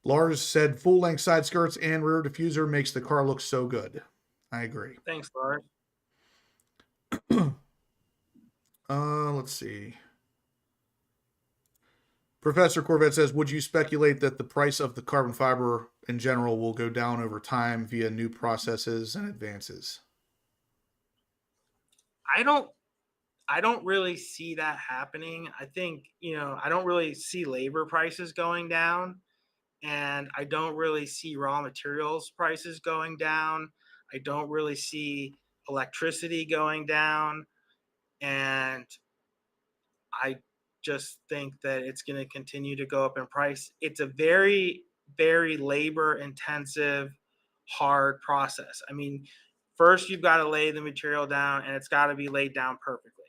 Lars said full-length side skirts and rear diffuser makes the car look so good. I agree. Thanks, Lars. Let's see. Professor Corvette says, would you speculate that the price of the carbon fiber in general will go down over time via new processes and advances? I don't really see that happening. I think, I don't really see labor prices going down, and I don't really see raw materials prices going down. I don't really see electricity going down, and I just think that it's going to continue to go up in price. It's a very, very labor intensive, hard process. I mean, first you've got to lay the material down, and it's got to be laid down perfectly.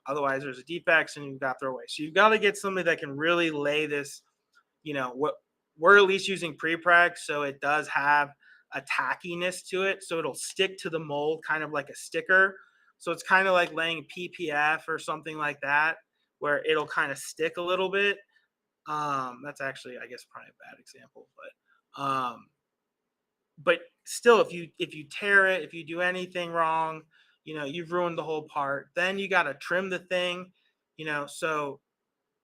Otherwise there's a defects and you've got to throw away. So you've got to get somebody that can really lay this. What we're at least using pre-preg, so it does have a tackiness to it, so it'll stick to the mold kind of like a sticker. So it's kind of like laying PPF or something like that, where it'll kind of stick a little bit. That's actually, I guess, probably a bad example, but still, if you tear it, if you do anything wrong, you've ruined the whole part. Then you got to trim the thing, so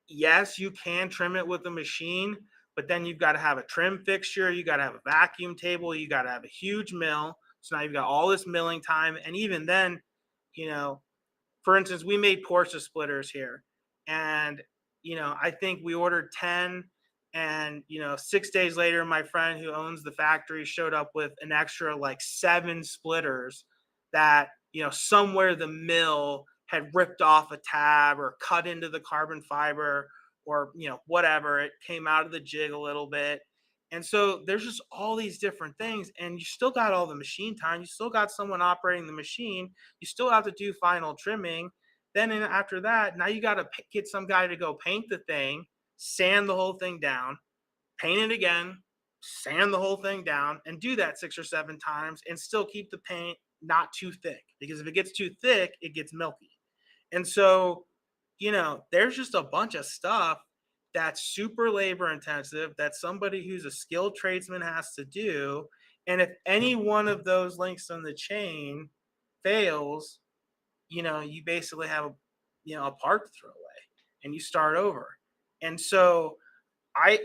yes, you can trim it with a machine, but then you've got to have a trim fixture, you got to have a vacuum table, you got to have a huge mill. So now you've got all this milling time, and even then, for instance, we made Porsche splitters here, and I think we ordered 10, and 6 days later, my friend who owns the factory showed up with an extra like 7 splitters that somewhere the mill had ripped off a tab or cut into the carbon fiber, or whatever, it came out of the jig a little bit. And so there's just all these different things, and you still got all the machine time, you still got someone operating the machine, you still have to do final trimming. Then after that, now you got to get some guy to go paint the thing, sand the whole thing down, paint it again, sand the whole thing down, and do that 6 or 7 times, and still keep the paint not too thick, because if it gets too thick, it gets milky. And so, there's just a bunch of stuff that's super labor intensive that somebody who's a skilled tradesman has to do. And if any one of those links in the chain fails, you basically have a part to throw away, and you start over. And so I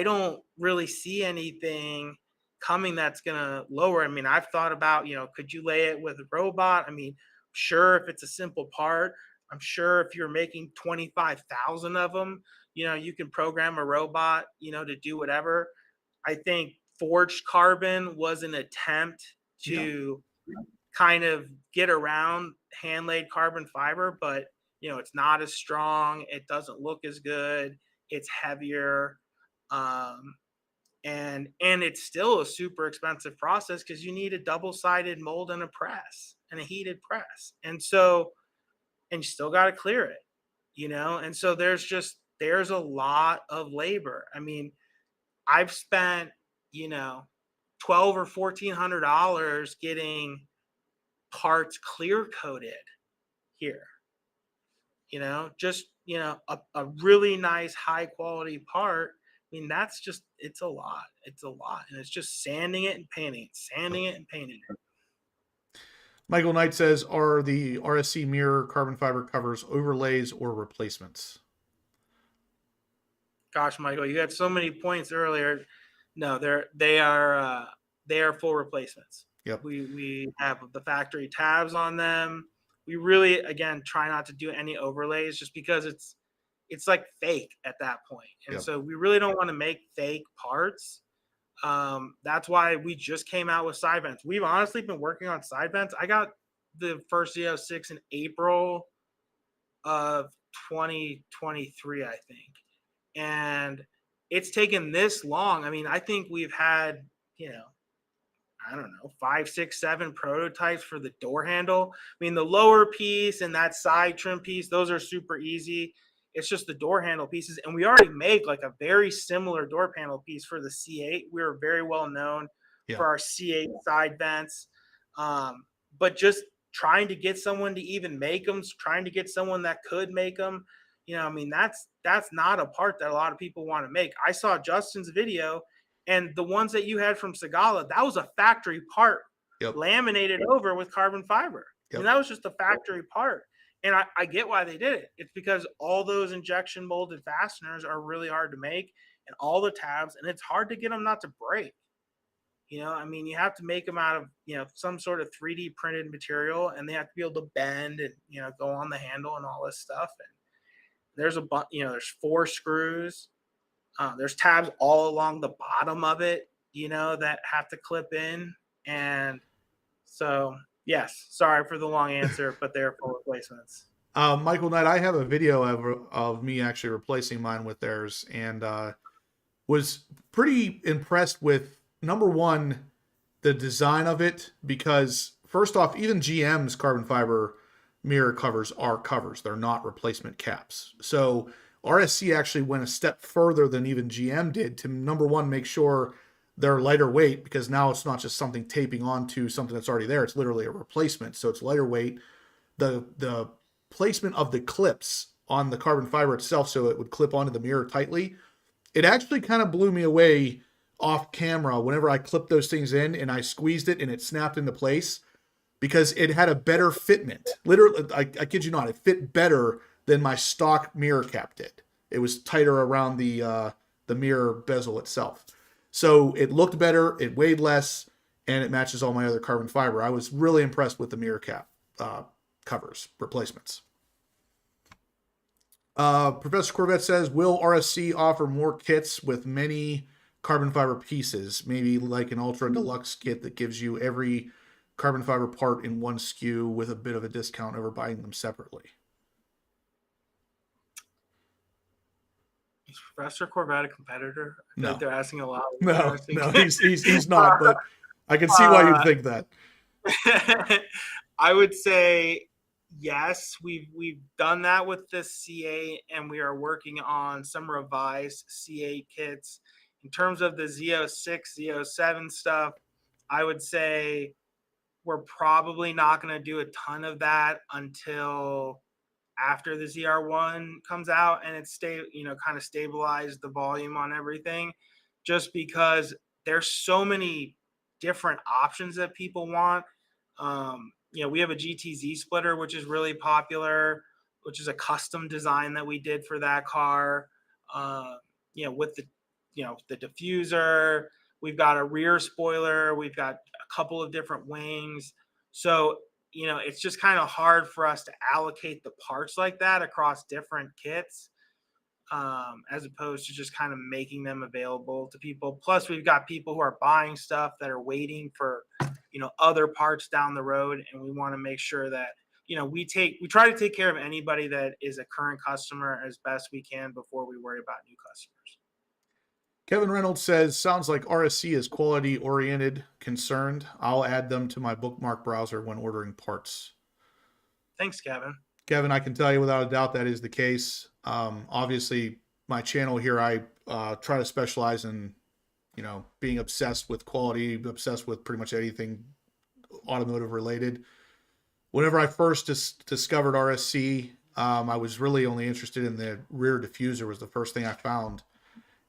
don't really see anything coming that's going to lower. I mean, I've thought about, could you lay it with a robot? I mean, sure, if it's a simple part, I'm sure if you're making 25,000 of them, you can program a robot, to do whatever. I think forged carbon was an attempt to kind of get around hand laid carbon fiber, but it's not as strong. It doesn't look as good. It's heavier. And it's still a super expensive process because you need a double-sided mold and a press and a heated press. And you still got to clear it, and so there's a lot of labor. I mean, I've spent, 12 or $1,400 getting parts clear coated here, just a really nice high quality part. I mean, it's a lot. And it's just sanding it and painting it, sanding it and painting it. Michael Knight says, are the RSC mirror carbon fiber covers overlays or replacements? Gosh, Michael, you had so many points earlier. No, they are full replacements. Yep. We have the factory tabs on them. We really, again, try not to do any overlays just because it's like fake at that point. And Yep. So we really don't want to make fake parts. That's why we just came out with side vents. We've honestly been working on side vents. I got the first Z06 in April of 2023, I think. And it's taken this long. I mean, I think we've had, I don't know, 5, 6, 7 prototypes for the door handle. I mean, the lower piece and that side trim piece, those are super easy. It's just the door handle pieces. And we already make like a very similar door panel piece for the C8. We were very well known for our C8 side vents. But just trying to get someone to even make them, trying to get someone that could make them, I mean, that's not a part that a lot of people want to make. I saw Justin's video, and the ones that you had from Segala, that was a factory part, laminated over with carbon fiber. And that was just a factory part. And I get why they did it. It's because all those injection molded fasteners are really hard to make, and all the tabs, and it's hard to get them not to break. I mean, you have to make them out of, some sort of 3D printed material, and they have to be able to bend and, go on the handle and all this stuff. And there's 4 screws. There's tabs all along the bottom of it, that have to clip in. And so, yes, sorry for the long answer, but they're full replacements. Michael Knight, I have a video of me actually replacing mine with theirs, and was pretty impressed with, number one, the design of it, because first off, even GM's carbon fiber mirror covers are covers. They're not replacement caps. So RSC actually went a step further than even GM did to, number one, make sure they're lighter weight, because now it's not just something taping onto something that's already there. It's literally a replacement. So it's lighter weight. The placement of the clips on the carbon fiber itself, so it would clip onto the mirror tightly, it actually kind of blew me away off camera whenever I clipped those things in and I squeezed it and it snapped into place, because it had a better fitment. Literally, I kid you not, it fit better than my stock mirror cap did. It was tighter around the mirror bezel itself. So it looked better, it weighed less, and it matches all my other carbon fiber. I was really impressed with the mirror cap covers, replacements. Professor Corvette says, will RSC offer more kits with many carbon fiber pieces? Maybe like an ultra deluxe kit that gives you every carbon fiber part in one SKU with a bit of a discount over buying them separately. Is Professor Corvette a competitor? I feel like they're asking a lot. No, he's not, but I can see why you'd think that. I would say yes, we've done that with the C8, and we are working on some revised C8 kits. In terms of the Z06, Z07 stuff, I would say we're probably not going to do a ton of that until after the ZR1 comes out and it's kind of stabilize the volume on everything, just because there's so many different options that people want. We have a GTZ splitter, which is really popular, which is a custom design that we did for that car. With the diffuser, we've got a rear spoiler, we've got a couple of different wings. So, it's just kind of hard for us to allocate the parts like that across different kits, as opposed to just kind of making them available to people. Plus, we've got people who are buying stuff that are waiting for other parts down the road. And we want to make sure that, we try to take care of anybody that is a current customer as best we can before we worry about new customers. Kevin Reynolds says, sounds like RSC is quality oriented, concerned. I'll add them to my bookmark browser when ordering parts. Thanks, Kevin. Kevin, I can tell you without a doubt that is the case. Obviously, my channel here, I try to specialize in, being obsessed with quality, obsessed with pretty much anything automotive related. Whenever I first discovered RSC, I was really only interested in the rear diffuser was the first thing I found.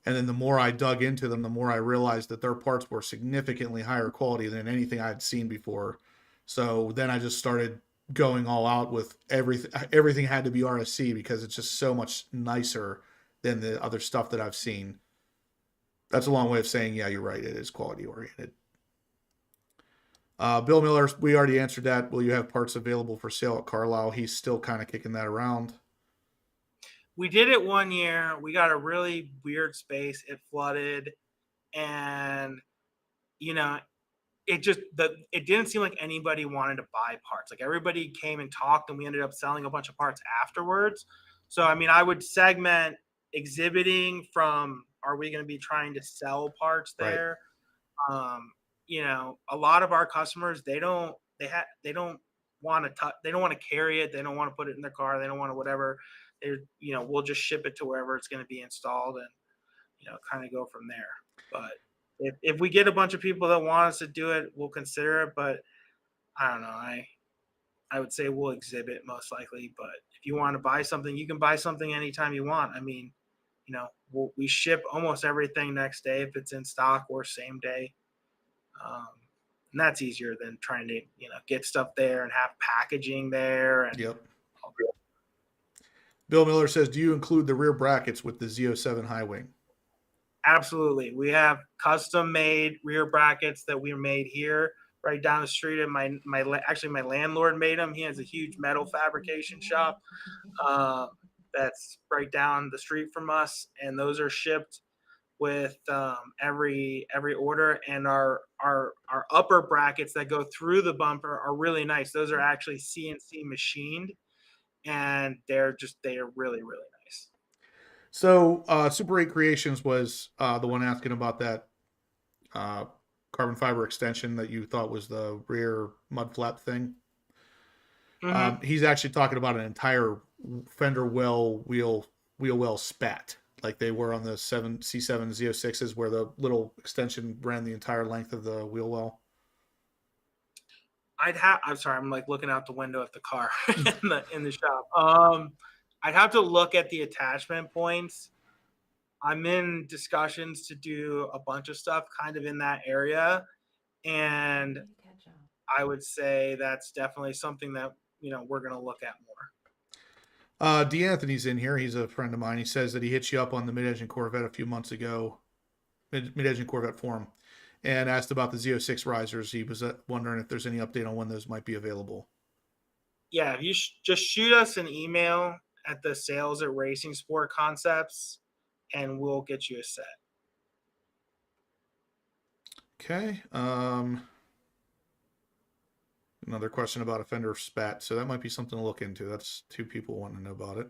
And then the more I dug into them, the more I realized that their parts were significantly higher quality than anything I had seen before. So then I just started going all out with everything. Everything had to be RSC because it's just so much nicer than the other stuff that I've seen. That's a long way of saying, yeah, you're right. It is quality oriented. Bill Miller, we already answered that. Will you have parts available for sale at Carlisle? He's still kind of kicking that around. We did it one year. We got a really weird space. It flooded, and it didn't seem like anybody wanted to buy parts. Like everybody came and talked, and we ended up selling a bunch of parts afterwards. So I would segment exhibiting from, are we going to be trying to sell parts there? Right. A lot of our customers, they don't want to carry it. They don't want to put it in their car. They don't want to whatever. We'll just ship it to wherever it's going to be installed and, kind of go from there. But if we get a bunch of people that want us to do it, we'll consider it. But I don't know. I would say we'll exhibit most likely. But if you want to buy something, you can buy something anytime you want. We ship almost everything next day if it's in stock or same day. And that's easier than trying to, get stuff there and have packaging there. And yep. Bill Miller says, do you include the rear brackets with the Z07 high wing? Absolutely. We have custom made rear brackets that we made here right down the street. And my landlord made them. He has a huge metal fabrication shop that's right down the street from us. And those are shipped with every order. And our upper brackets that go through the bumper are really nice. Those are actually CNC machined. And they're really, really nice. So Super 8 Creations was the one asking about that carbon fiber extension that you thought was the rear mud flap thing. Mm-hmm. He's actually talking about an entire fender wheel well spat, like they were on the C7 Z06s, where the little extension ran the entire length of the wheel well. I'm sorry, I'm like looking out the window at the car in the shop. I'd have to look at the attachment points. I'm in discussions to do a bunch of stuff kind of in that area. And I would say that's definitely something that, we're going to look at more. D'Anthony's in here. He's a friend of mine. He says that he hit you up on the mid-engine Corvette a few months ago, mid-engine Corvette forum, and asked about the Z06 risers. He was wondering if there's any update on when those might be available. Yeah, you just shoot us an email at the sales at Racing Sport Concepts, and we'll get you a set. Okay. Another question about a fender spat. So that might be something to look into. That's two people wanting to know about it.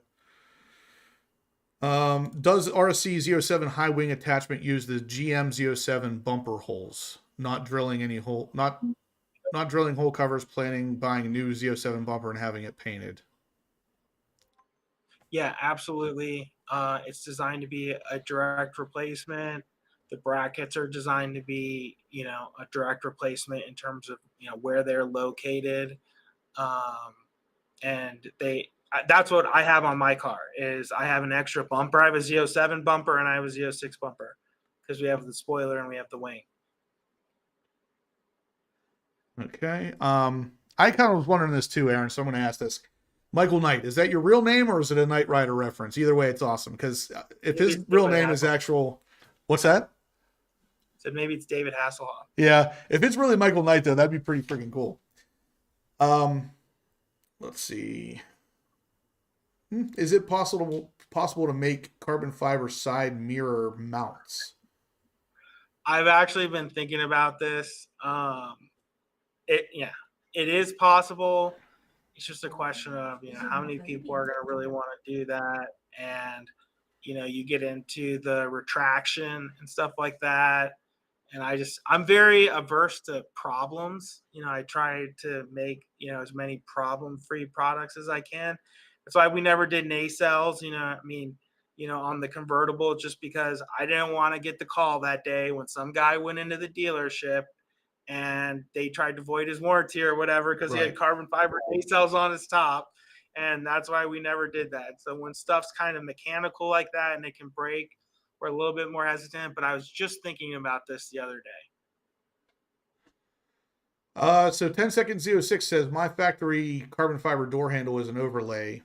Does RSC Z07 high wing attachment use the GM Z07 bumper holes? Not drilling any hole, not drilling hole covers, buying a new Z07 bumper and having it painted. Yeah, absolutely. It's designed to be a direct replacement. The brackets are designed to be, a direct replacement in terms of, where they're located. And that's what I have on my car is I have an extra bumper. I have a Z07 bumper and I have a Z06 bumper because we have the spoiler and we have the wing. Okay. I kind of was wondering this too, Aaron, so I'm going to ask this. Michael Knight, is that your real name or is it a Knight Rider reference? Either way, it's awesome because if his real name is actual, what's that? So maybe it's David Hasselhoff. Yeah, if it's really Michael Knight though, that'd be pretty freaking cool. Let's see. Is it possible to make carbon fiber side mirror mounts? I've actually been thinking about this. it is possible. It's just a question of, how many people are going to really want to do that. And, you get into the retraction and stuff like that. And I'm very averse to problems. I try to make, as many problem-free products as I can. That's why we never did nacelles, on the convertible, just because I didn't want to get the call that day when some guy went into the dealership and they tried to void his warranty or whatever because he had carbon fiber nacelles on his top. And that's why we never did that. So when stuff's kind of mechanical like that and it can break, we're a little bit more hesitant. But I was just thinking about this the other day. So 10 Seconds 06 says, my factory carbon fiber door handle is an overlay.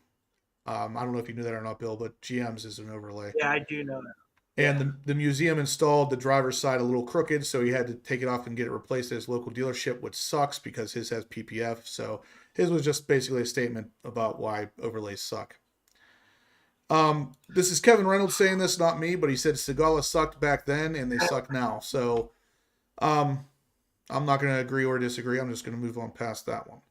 I don't know if you knew that or not, Bill, but GM's is an overlay. Yeah, I do know that. And the museum installed the driver's side a little crooked, so he had to take it off and get it replaced at his local dealership, which sucks because his has PPF. So his was just basically a statement about why overlays suck. This is Kevin Reynolds saying this, not me, but he said Segala sucked back then and they suck now. So I'm not going to agree or disagree. I'm just going to move on past that one.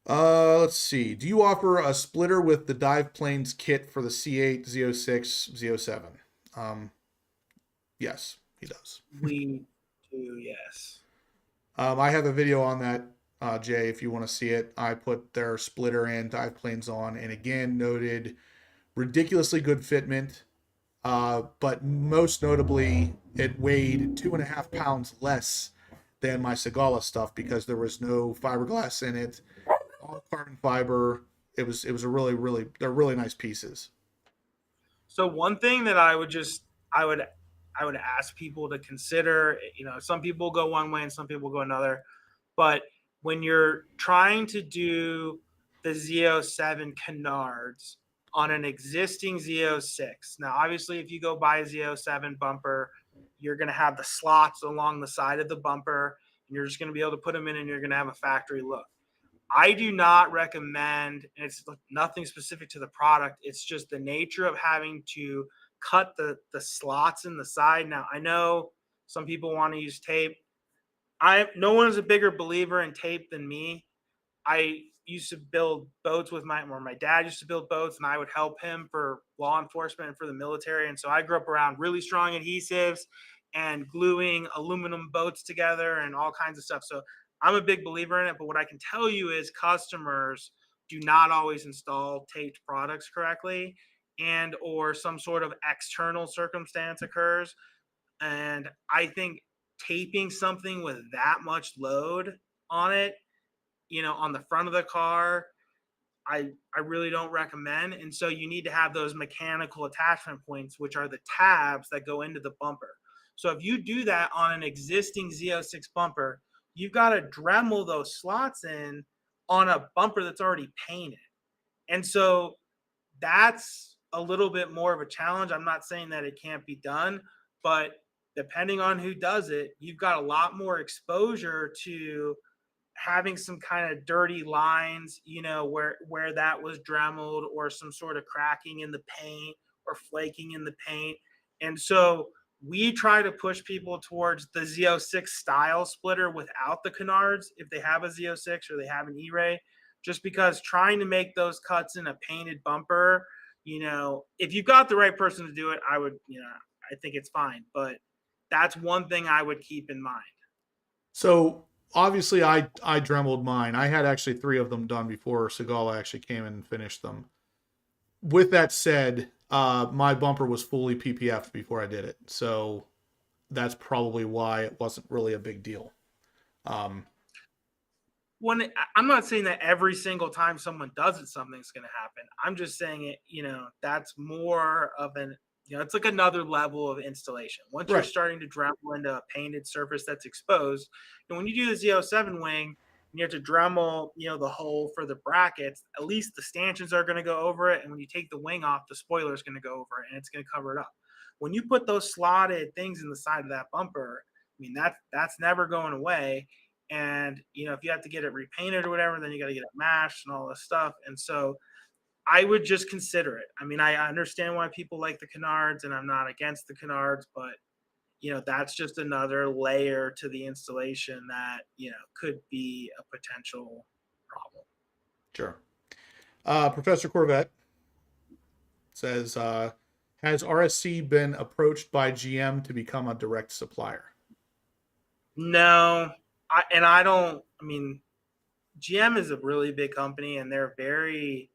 Let's see. Do you offer a splitter with the dive planes kit for the C8, Z06, Z07? Yes, he does. We do, yes. I have a video on that, Jay, if you want to see it. I put their splitter and dive planes on, and again noted ridiculously good fitment, but most notably, it weighed 2.5 pounds less than my Segala stuff because there was no fiberglass in it. All carbon fiber. It was a they're really nice pieces. So one thing that I would ask people to consider, some people go one way and some people go another, but when you're trying to do the Z07 canards on an existing Z06, now obviously if you go buy a Z07 bumper, you're going to have the slots along the side of the bumper and you're just going to be able to put them in and you're going to have a factory look. I do not recommend, and it's nothing specific to the product, it's just the nature of having to cut the slots in the side. Now, I know some people want to use tape. No one is a bigger believer in tape than me. I used to build boats my dad used to build boats, and I would help him for law enforcement and for the military. And so I grew up around really strong adhesives and gluing aluminum boats together and all kinds of stuff. So I'm a big believer in it, but what I can tell you is customers do not always install taped products correctly, and or some sort of external circumstance occurs. And I think taping something with that much load on it, on the front of the car, I really don't recommend. And so you need to have those mechanical attachment points, which are the tabs that go into the bumper. So if you do that on an existing Z06 bumper, you've got to Dremel those slots in on a bumper that's already painted. And so that's a little bit more of a challenge. I'm not saying that it can't be done, but depending on who does it, you've got a lot more exposure to having some kind of dirty lines, where that was Dremeled, or some sort of cracking in the paint or flaking in the paint. And so we try to push people towards the Z06 style splitter without the canards if they have a Z06 or they have an E-Ray, just because trying to make those cuts in a painted bumper, if you've got the right person to do it, I would, I think it's fine. But that's one thing I would keep in mind. So obviously I Dremeled mine. I had actually 3 of them done before Segala actually came in and finished them. With that said, my bumper was fully PPF'd before I did it. So that's probably why it wasn't really a big deal. I'm not saying that every single time someone does it, something's going to happen. I'm just saying it, that's more of it's like another level of installation. Once you're starting to Dremel into a painted surface that's exposed, and when you do the Z07 wing, you have to Dremel, the hole for the brackets, at least the stanchions are going to go over it. And when you take the wing off, the spoiler is going to go over it and it's going to cover it up. When you put those slotted things in the side of that bumper, that's never going away. And, if you have to get it repainted or whatever, then you got to get it mashed and all this stuff. And so I would just consider it. I understand why people like the canards, and I'm not against the canards, but that's just another layer to the installation that, could be a potential problem. Sure. Professor Corvette says, has RSC been approached by GM to become a direct supplier? No, I don't. I mean, GM is a really big company, and they're very,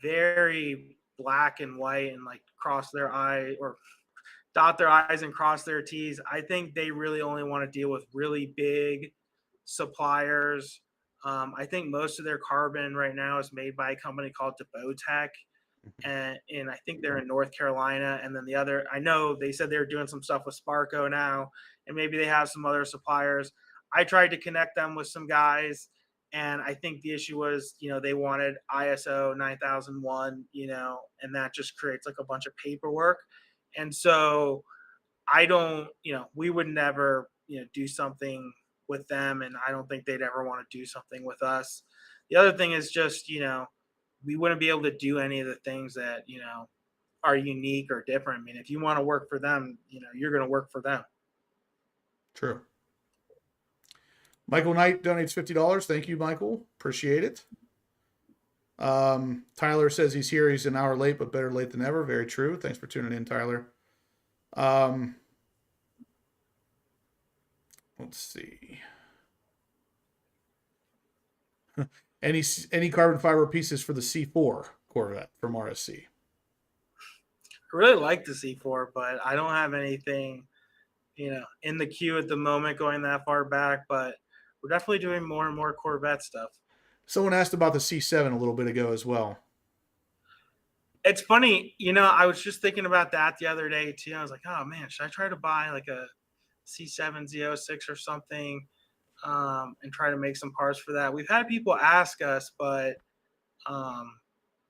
very black and white, and like cross their eye or dot their I's and cross their T's. I think they really only want to deal with really big suppliers. I think most of their carbon right now is made by a company called DeBotech, and I think they're in North Carolina. And then the other, I know they said they were doing some stuff with Sparco now, and maybe they have some other suppliers. I tried to connect them with some guys, and I think the issue was, they wanted ISO 9001, and that just creates like a bunch of paperwork. And so I don't, we would never, do something with them, and I don't think they'd ever want to do something with us. The other thing is just, we wouldn't be able to do any of the things that, are unique or different. I mean, if you want to work for them, you're going to work for them. True. Michael Knight donates $50. Thank you, Michael. Appreciate it. Tyler says he's here. He's an hour late, but better late than ever. Very true. Thanks for tuning in, Tyler. Let's see. Any carbon fiber pieces for the C4 Corvette from RSC? I really like the C4, but I don't have anything, in the queue at the moment going that far back. But we're definitely doing more and more Corvette stuff. Someone asked about the C7 a little bit ago as well. It's funny, I was just thinking about that the other day too. I was like, oh man, should I try to buy like a C7 Z06 or something, and try to make some parts for that? We've had people ask us, but I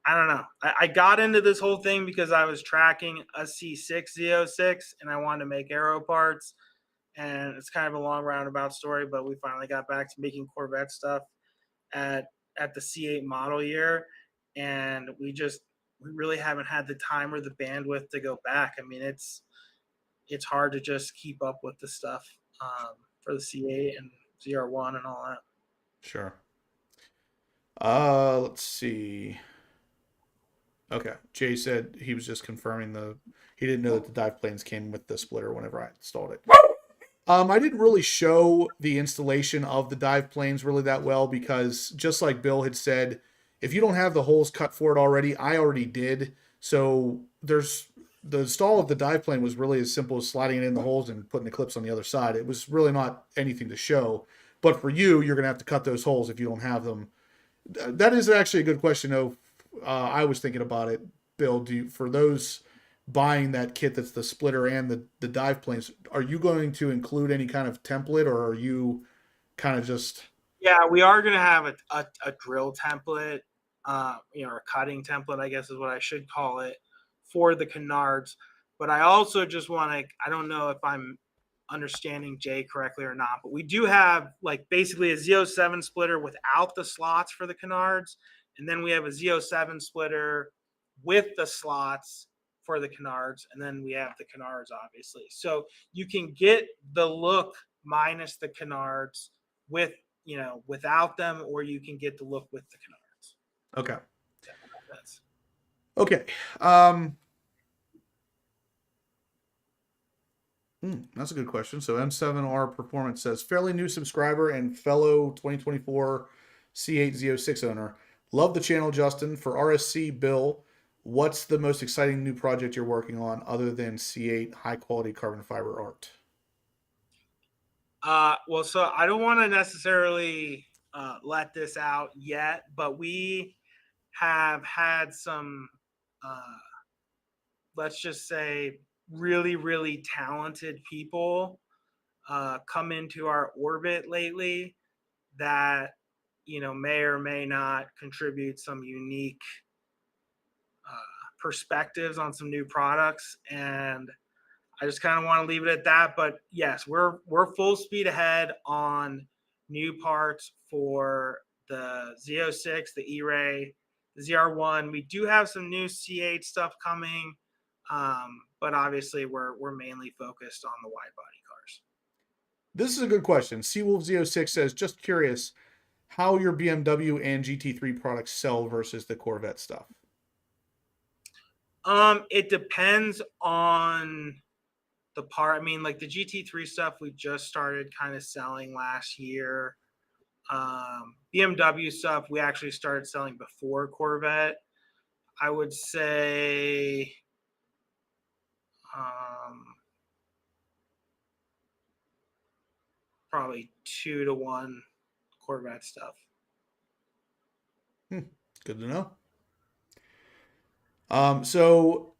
don't know. I got into this whole thing because I was tracking a C6 Z06 and I wanted to make aero parts. And it's kind of a long roundabout story, but we finally got back to making Corvette stuff at the C8 model year. And we really haven't had the time or the bandwidth to go back. I mean, it's hard to just keep up with the stuff for the C8 and ZR1 and all that. Sure. Let's see. Okay. Jay said he was just confirming he didn't know that the dive planes came with the splitter whenever I installed it. I didn't really show the installation of the dive planes really that well because just like Bill had said, if you don't have the holes cut for it already, I already did. So the install of the dive plane was really as simple as sliding it in the holes and putting the clips on the other side. It was really not anything to show. But for you're going to have to cut those holes if you don't have them. That is actually a good question, though. I was thinking about it, Bill. For those buying that kit that's the splitter and the dive planes, are you going to include any kind of template, or are you kind of just... Yeah, we are going to have a drill template, or a cutting template, I guess is what I should call it, for the canards. But I also just want to, I don't know if I'm understanding Jay correctly or not, but we do have like basically a Z07 splitter without the slots for the canards. And then we have a Z07 splitter with the slots for the canards. And then we have the canards, obviously. So you can get the look minus the canards without them, or you can get the look with the canards. Okay. That's... Okay. That's a good question. So M7R Performance says, fairly new subscriber and fellow 2024 C8 Z06 owner. Love the channel, Justin. For RSC, Bill, what's the most exciting new project you're working on other than C8 high-quality carbon fiber art? Well, so I don't want to necessarily let this out yet, but we have had some, let's just say, really, really talented people come into our orbit lately that, may or may not contribute some unique perspectives on some new products. And I just kind of want to leave it at that. But yes, we're full speed ahead on new parts for the Z06, the E-Ray, the ZR1. We do have some new C8 stuff coming. But obviously we're mainly focused on the wide body cars. This is a good question. Seawolf06 says, just curious how your BMW and GT3 products sell versus the Corvette stuff. It depends on the part. I mean, like the GT3 stuff we just started kind of selling last year. BMW stuff we actually started selling before Corvette. I would say probably 2-to-1 Corvette stuff. Good to know. So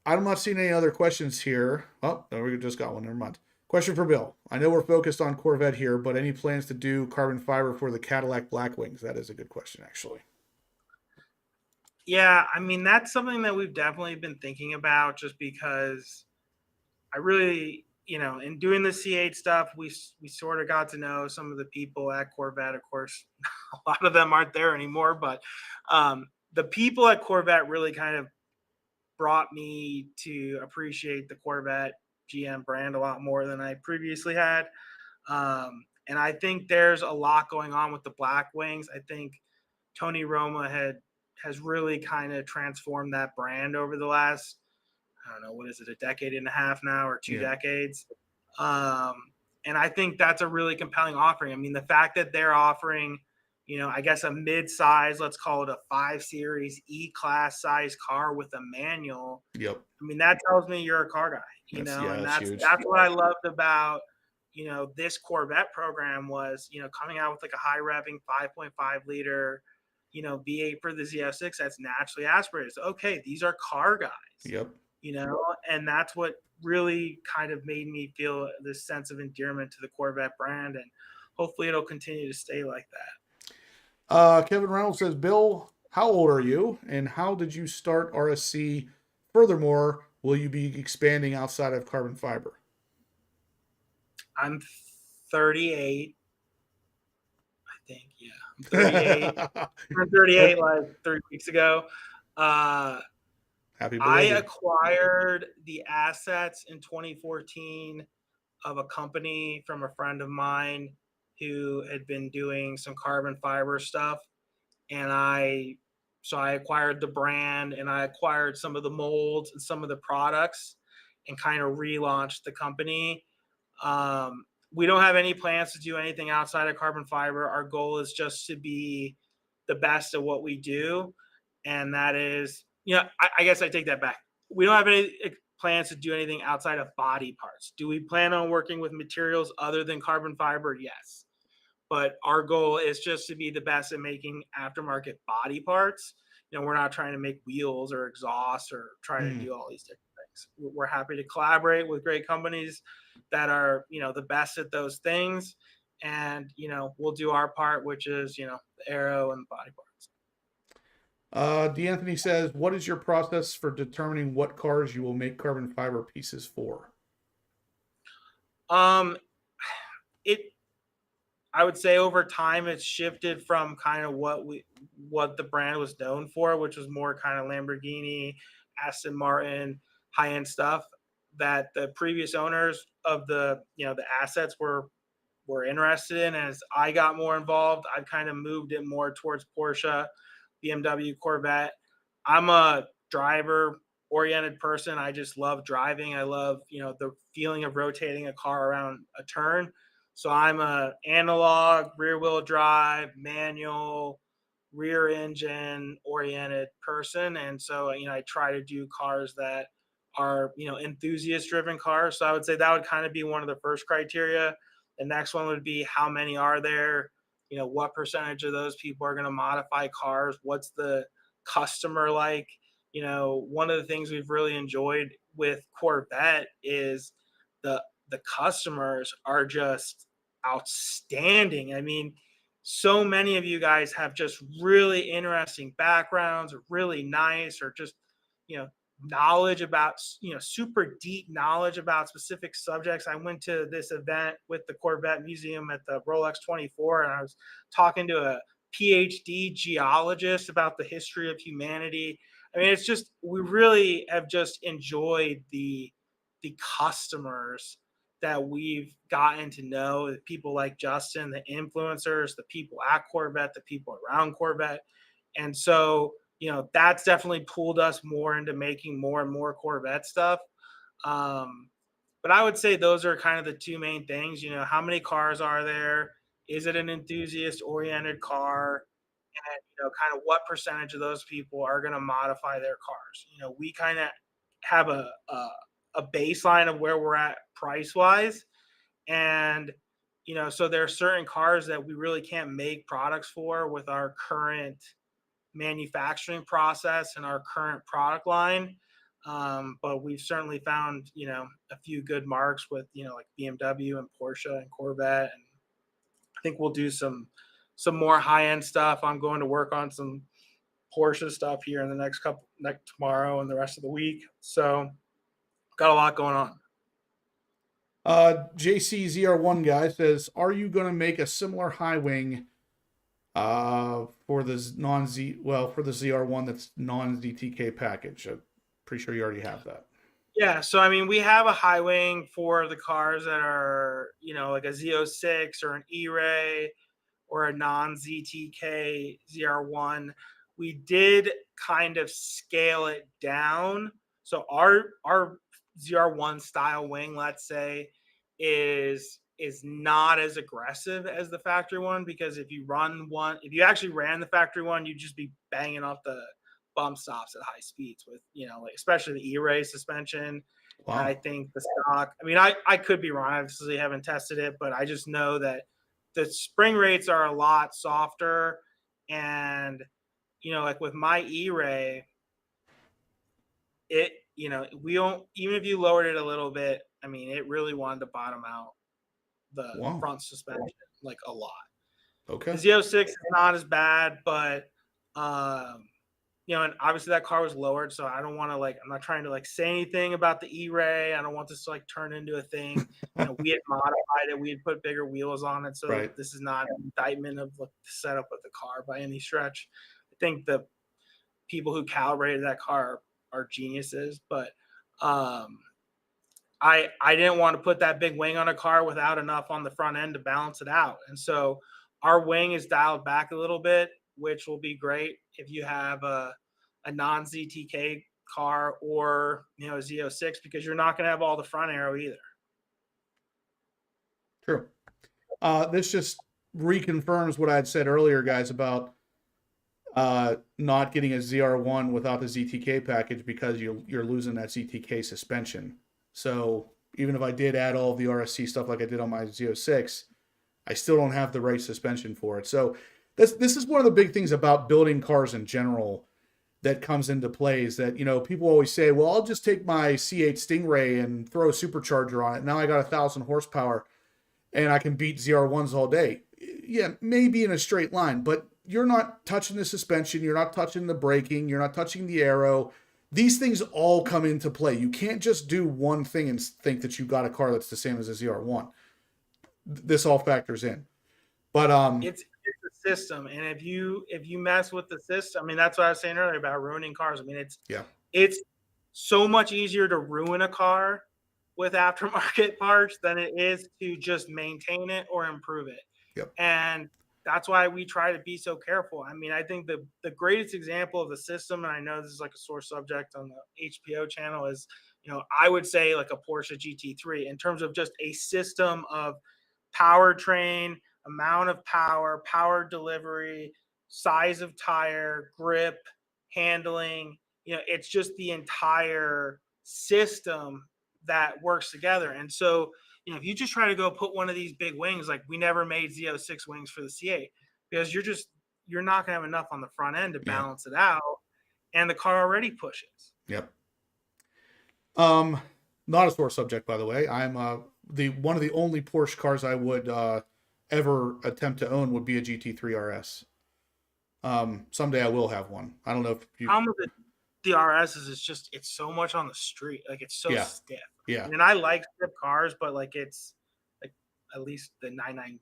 I'm not seeing any other questions here. Oh, no, we just got one. Never mind. Question for Bill. I know we're focused on Corvette here, but any plans to do carbon fiber for the Cadillac Blackwings? That is a good question, actually. Yeah, I mean, that's something that we've definitely been thinking about just because I really, in doing the C8 stuff, we sort of got to know some of the people at Corvette. Of course, a lot of them aren't there anymore, but the people at Corvette really kind of brought me to appreciate the Corvette GM brand a lot more than I previously had. And I think there's a lot going on with the Blackwings. I think Tony Roma has really kind of transformed that brand over the last, I don't know, what is it, a decade and a half now or 2 decades. And I think that's a really compelling offering. I mean, the fact that they're offering, I guess a mid-size, let's call it a 5 Series E-Class size car with a manual. Yep. I mean, that tells me you're a car guy, and that's what I loved about, this Corvette program was, coming out with like a high revving 5.5 liter, V8 for the Z06 that's naturally aspirated. So, okay, these are car guys. Yep. And that's what really kind of made me feel this sense of endearment to the Corvette brand, and hopefully it'll continue to stay like that. Kevin Reynolds says, Bill, how old are you and how did you start RSC? Furthermore, will you be expanding outside of carbon fiber? I'm 38. I think, yeah. I'm 38. I'm 38 like 3 weeks ago. Happy belated. I acquired the assets in 2014 of a company from a friend of mine who had been doing some carbon fiber stuff. And so I acquired the brand and I acquired some of the molds and some of the products and kind of relaunched the company. We don't have any plans to do anything outside of carbon fiber. Our goal is just to be the best at what we do. And that is, I guess I take that back. We don't have any plans to do anything outside of body parts. Do we plan on working with materials other than carbon fiber? Yes. But our goal is just to be the best at making aftermarket body parts. We're not trying to make wheels or exhausts or trying to do all these different things. We're happy to collaborate with great companies that are, the best at those things. And, we'll do our part, which is, the aero and the body parts. D'Anthony says, what is your process for determining what cars you will make carbon fiber pieces for? I would say over time it's shifted from kind of what the brand was known for, which was more kind of Lamborghini, Aston Martin, high-end stuff that the previous owners of the assets were interested in. As I got more involved, I've kind of moved it more towards Porsche, BMW, Corvette. I'm a driver-oriented person. I just love driving. I love, the feeling of rotating a car around a turn. So I'm a analog, rear-wheel drive, manual, rear engine oriented person. And so, I try to do cars that are, enthusiast driven cars. So I would say that would kind of be one of the first criteria. The next one would be how many are there? What percentage of those people are going to modify cars? What's the customer like? One of the things we've really enjoyed with Corvette is the customers are just outstanding. I mean, so many of you guys have just really interesting backgrounds, or really nice, or just, knowledge about, super deep knowledge about specific subjects. I went to this event with the Corvette Museum at the Rolex 24, and I was talking to a PhD geologist about the history of humanity. I mean, it's just we really have just enjoyed the customers that we've gotten to know, the people like Justin, the influencers, the people at Corvette, the people around Corvette. And so, that's definitely pulled us more into making more and more Corvette stuff. Um, but I would say those are kind of the two main things. How many cars are there? Is it an enthusiast oriented car? And kind of what percentage of those people are going to modify their cars. We kind of have a baseline of where we're at price wise, and so there are certain cars that we really can't make products for with our current manufacturing process and our current product line. But we've certainly found a few good marks with like BMW and Porsche and Corvette, and I think we'll do some more high end stuff. I'm going to work on some Porsche stuff here in the next tomorrow and the rest of the week. So got a lot going on. JC ZR1 guy says, "Are you going to make a similar high wing for the for the ZR1 that's non-ZTK package?" I'm pretty sure you already have that. Yeah, so I mean, we have a high wing for the cars that are like a Z06 or an E-Ray or a non-ZTK ZR1. We did kind of scale it down. So our ZR1 style wing, let's say, is not as aggressive as the factory one, because if you actually ran the factory one, you'd just be banging off the bump stops at high speeds with, like especially the E-Ray suspension. Wow. And I think the stock, I mean, I could be wrong. I obviously haven't tested it, but I just know that the spring rates are a lot softer. And, like with my E-Ray, we don't, even if you lowered it a little bit, I mean, it really wanted to bottom out the front suspension like a lot. Okay. The Z06 is not as bad, but, and obviously that car was lowered, so I don't want to I'm not trying to say anything about the E-Ray. I don't want this to turn into a thing. We had modified it. We had put bigger wheels on it. So This is not an indictment of the setup of the car by any stretch. I think the people who calibrated that car are geniuses, but I didn't want to put that big wing on a car without enough on the front end to balance it out. And so our wing is dialed back a little bit, which will be great if you have a non-ZTK car or a Z06, because you're not going to have all the front aero either. True. This just reconfirms what I had said earlier, guys, about not getting a ZR1 without the ZTK package, because you're losing that ZTK suspension. So even if I did add all of the RSC stuff like I did on my Z06, I still don't have the right suspension for it. So this is one of the big things about building cars in general that comes into play, is that, people always say, well, I'll just take my C8 Stingray and throw a supercharger on it. Now I got 1,000 horsepower and I can beat ZR1s all day. Yeah, maybe in a straight line, but you're not touching the suspension. You're not touching the braking. You're not touching the aero. These things all come into play. You can't just do one thing and think that you got a car that's the same as a ZR1. This all factors in. But it's a system, and if you mess with the system, I mean, that's what I was saying earlier about ruining cars. I mean, it's so much easier to ruin a car with aftermarket parts than it is to just maintain it or improve it. Yep. And that's why we try to be so careful. I mean, I think the greatest example of the system, and I know this is like a sore subject on the HPO channel, is, I would say like a Porsche GT3 in terms of just a system of powertrain, amount of power, power delivery, size of tire, grip, handling. It's just the entire system that works together. And so, if you just try to go put one of these big wings, like we never made Z06 wings for the C8, because you're not going to have enough on the front end to balance it out, and the car already pushes. Yep. Not a sore subject, by the way. I'm one of the only Porsche cars I would ever attempt to own would be a GT3 RS. Someday I will have one. I don't know if you. The RS is just, it's so much on the street, like it's so stiff. Yeah. And I like stiff cars, but like it's like at least the 991.2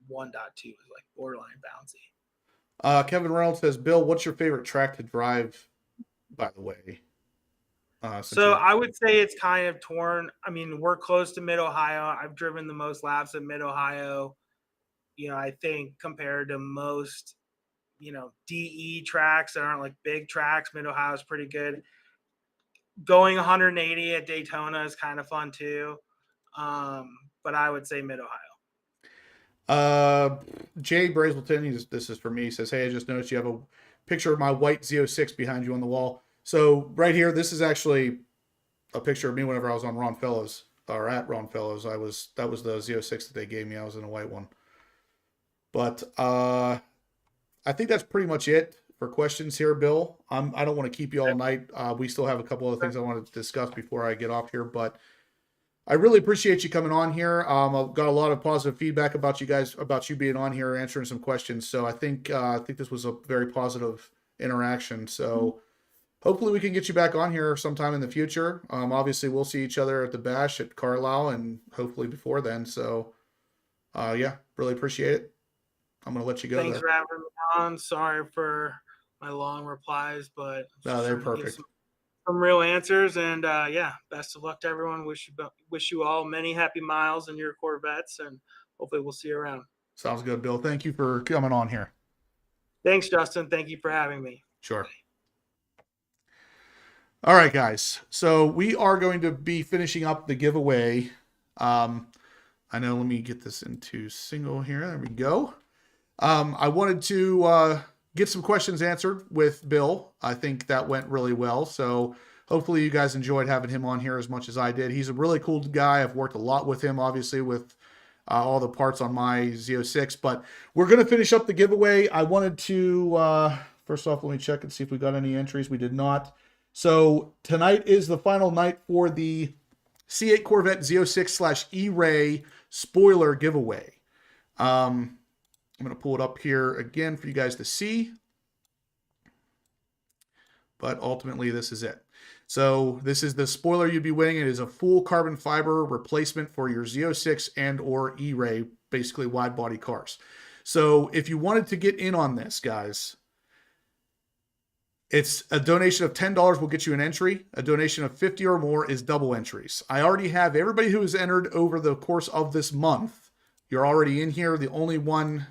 is like borderline bouncy. Kevin Reynolds says, Bill, what's your favorite track to drive by the way? So I would say it's kind of torn. I mean, we're close to Mid-Ohio. I've driven the most laps at Mid-Ohio. I think compared to most, DE tracks that aren't like big tracks, Mid-Ohio is pretty good. Going 180 at Daytona is kind of fun too. But I would say Mid-Ohio. Jay Brazelton, this is for me, he says, hey, I just noticed you have a picture of my white Z06 behind you on the wall. So right here, this is actually a picture of me whenever I was on Ron Fellows, or at Ron Fellows. That was the Z06 that they gave me. I was in a white one. But I think that's pretty much it for questions here, Bill. I don't want to keep you all night. We still have a couple other things I want to discuss before I get off here, but I really appreciate you coming on here. I've got a lot of positive feedback about you guys, about you being on here, answering some questions. So I think this was a very positive interaction. So hopefully we can get you back on here sometime in the future. Obviously we'll see each other at the Bash at Carlisle and hopefully before then. So yeah, really appreciate it. I'm going to let you go. Thanks for having me on. Sorry for my long replies, but no, they're perfect. Some real answers, and yeah, best of luck to everyone. Wish you all many happy miles in your Corvettes, and hopefully we'll see you around. Sounds good, Bill. Thank you for coming on here. Thanks, Justin. Thank you for having me. Sure. All right, guys. So we are going to be finishing up the giveaway. I know. Let me get this into single here. There we go. I wanted to get some questions answered with Bill. I think that went really well. So hopefully you guys enjoyed having him on here as much as I did. He's a really cool guy. I've worked a lot with him, obviously, with all the parts on my Z06. But we're going to finish up the giveaway. I wanted to, first off, let me check and see if we got any entries. We did not. So tonight is the final night for the C8 Corvette Z06/E-Ray spoiler giveaway. I'm going to pull it up here again for you guys to see. But ultimately, this is it. So this is the spoiler you'd be winning. It is a full carbon fiber replacement for your Z06 and or E-Ray, basically wide body cars. So if you wanted to get in on this, guys, it's a donation of $10 will get you an entry. A donation of $50 or more is double entries. I already have everybody who has entered over the course of this month. You're already in here. The only one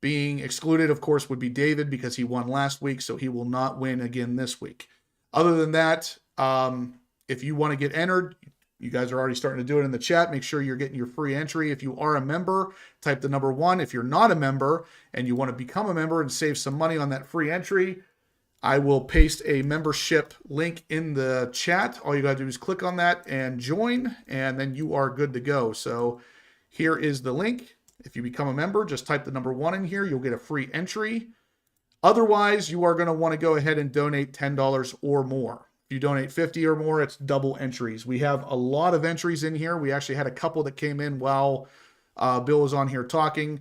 being excluded, of course, would be David because he won last week, so he will not win again this week. Other than that, if you want to get entered, you guys are already starting to do it in the chat. Make sure you're getting your free entry. If you are a member, type the number 1. If you're not a member and you want to become a member and save some money on that free entry, I will paste a membership link in the chat. All you got to do is click on that and join, and then you are good to go. So here is the link. If you become a member, just type the number 1 in here. You'll get a free entry. Otherwise, you are going to want to go ahead and donate $10 or more. If you donate $50 or more, it's double entries. We have a lot of entries in here. We actually had a couple that came in while Bill was on here talking.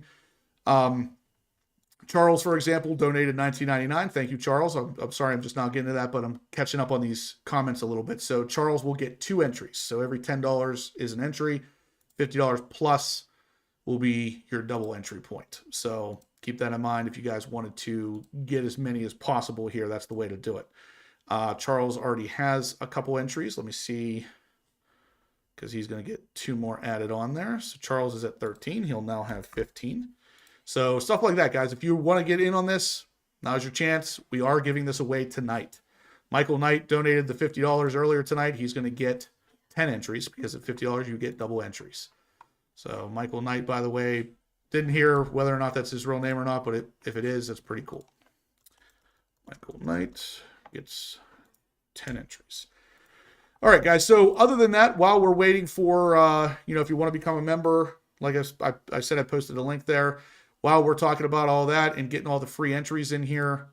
Charles, for example, donated $19.99. Thank you, Charles. I'm sorry, I'm just not getting to that, but I'm catching up on these comments a little bit. So Charles will get 2 entries. So every $10 is an entry. $50 plus will be your double entry point. So keep that in mind. If you guys wanted to get as many as possible here, that's the way to do it. Charles already has a couple entries. Let me see, because he's going to get 2 more added on there. So Charles is at 13. He'll now have 15. So stuff like that, guys. If you want to get in on this, now's your chance. We are giving this away tonight. Michael Knight donated the $50 earlier tonight. He's going to get 10 entries because at $50 you get double entries. So Michael Knight, by the way, didn't hear whether or not that's his real name or not, but if it is, that's pretty cool. Michael Knight gets 10 entries. All right, guys. So other than that, while we're waiting for, if you want to become a member, like I said, I posted a link there. While we're talking about all that and getting all the free entries in here,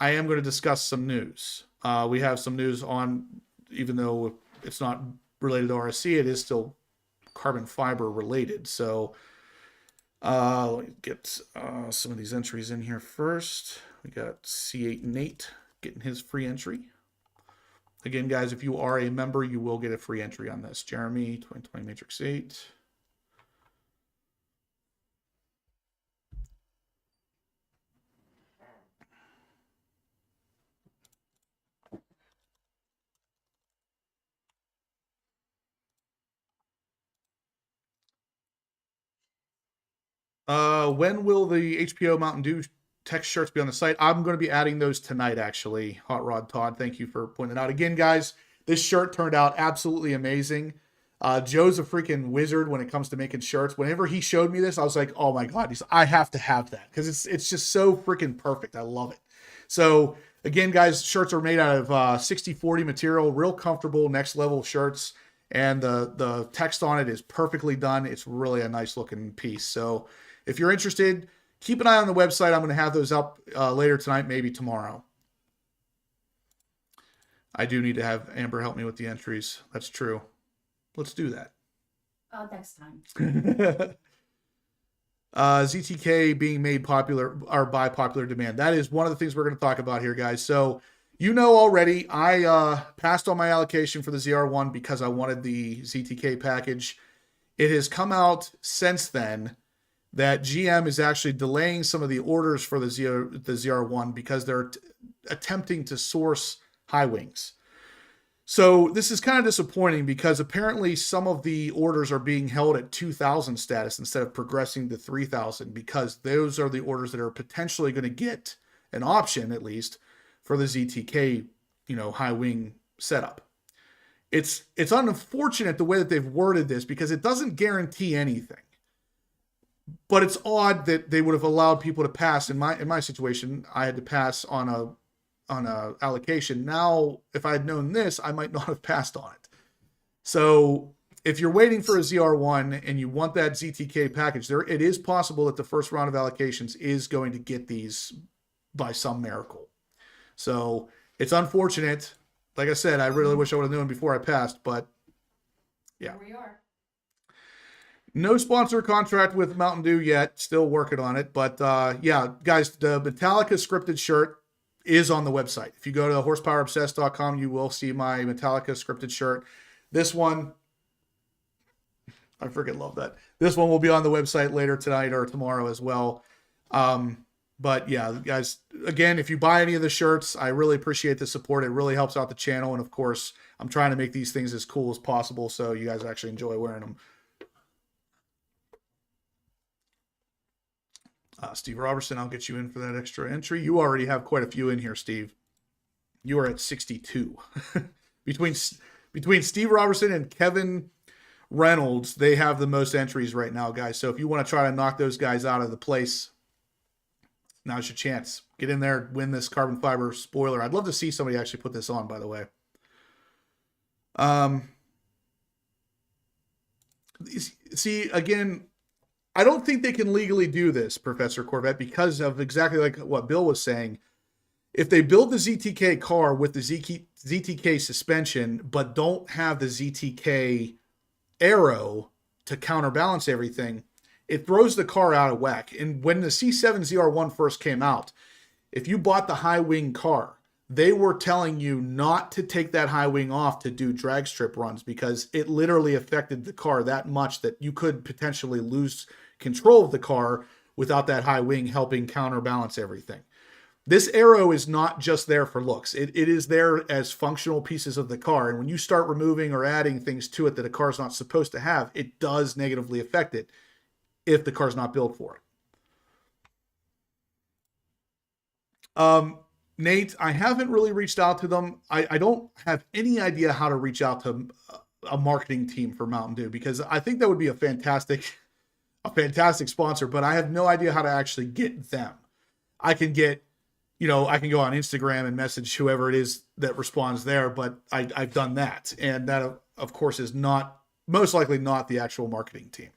I am going to discuss some news. We have some news on, even though it's not related to RSC, it is still carbon fiber related. So let me get some of these entries in here first. We got C8 Nate getting his free entry. Again, guys, if you are a member, you will get a free entry on this. Jeremy, 2020 Matrix 8. when will the HPO Mountain Dew text shirts be on the site? I'm going to be adding those tonight, actually. Hot Rod Todd, thank you for pointing it out. Again, guys, this shirt turned out absolutely amazing. Joe's a freaking wizard when it comes to making shirts. Whenever he showed me this, I was like, oh my God, I have to have that because it's just so freaking perfect. I love it. So again, guys, shirts are made out of 60/40 material, real comfortable, next level shirts. And the text on it is perfectly done. It's really a nice looking piece. So if you're interested, keep an eye on the website. I'm going to have those up later tonight, maybe tomorrow. I do need to have Amber help me with the entries. That's true. Let's do that. Next time. ZTK being made popular or by popular demand. That is one of the things we're going to talk about here, guys. So you know already, I passed on my allocation for the ZR1 because I wanted the ZTK package. It has come out since then that GM is actually delaying some of the orders for the ZR1 because they're attempting to source high wings. So this is kind of disappointing because apparently some of the orders are being held at 2,000 status instead of progressing to 3,000 because those are the orders that are potentially going to get an option, at least, for the ZTK, high wing setup. It's unfortunate the way that they've worded this because it doesn't guarantee anything. But it's odd that they would have allowed people to pass. In my situation, I had to pass on a allocation. Now, if I had known this, I might not have passed on it. So if you're waiting for a ZR1 and you want that ZTK package, it is possible that the first round of allocations is going to get these by some miracle. So it's unfortunate. Like I said, I really wish I would have known before I passed, but yeah. Here we are. No sponsor contract with Mountain Dew yet. Still working on it. But yeah, guys, the Metallica scripted shirt is on the website. If you go to horsepowerobsessed.com, you will see my Metallica scripted shirt. This one, I freaking love that. This one will be on the website later tonight or tomorrow as well. But yeah, guys, again, if you buy any of the shirts, I really appreciate the support. It really helps out the channel. And of course, I'm trying to make these things as cool as possible so you guys actually enjoy wearing them. Steve Robertson, I'll get you in for that extra entry. You already have quite a few in here, Steve. You are at 62. Between Steve Robertson and Kevin Reynolds, they have the most entries right now, guys. So if you want to try to knock those guys out of the place, now's your chance. Get in there, win this carbon fiber spoiler. I'd love to see somebody actually put this on, by the way. See, again, I don't think they can legally do this, Professor Corvette, because of exactly like what Bill was saying. If they build the ZTK car with the ZTK suspension, but don't have the ZTK aero to counterbalance everything, it throws the car out of whack. And when the C7 ZR1 first came out, if you bought the high wing car, they were telling you not to take that high wing off to do drag strip runs because it literally affected the car that much that you could potentially lose control of the car without that high wing helping counterbalance everything. This aero is not just there for looks. It is there as functional pieces of the car. And when you start removing or adding things to it that a car's not supposed to have, it does negatively affect it if the car's not built for it. Nate, I haven't really reached out to them. I don't have any idea how to reach out to a marketing team for Mountain Dew because I think that would be a fantastic sponsor, but I have no idea how to actually get them. I can go on Instagram and message whoever it is that responds there, but I've done that. And that, of course, is most likely not the actual marketing team.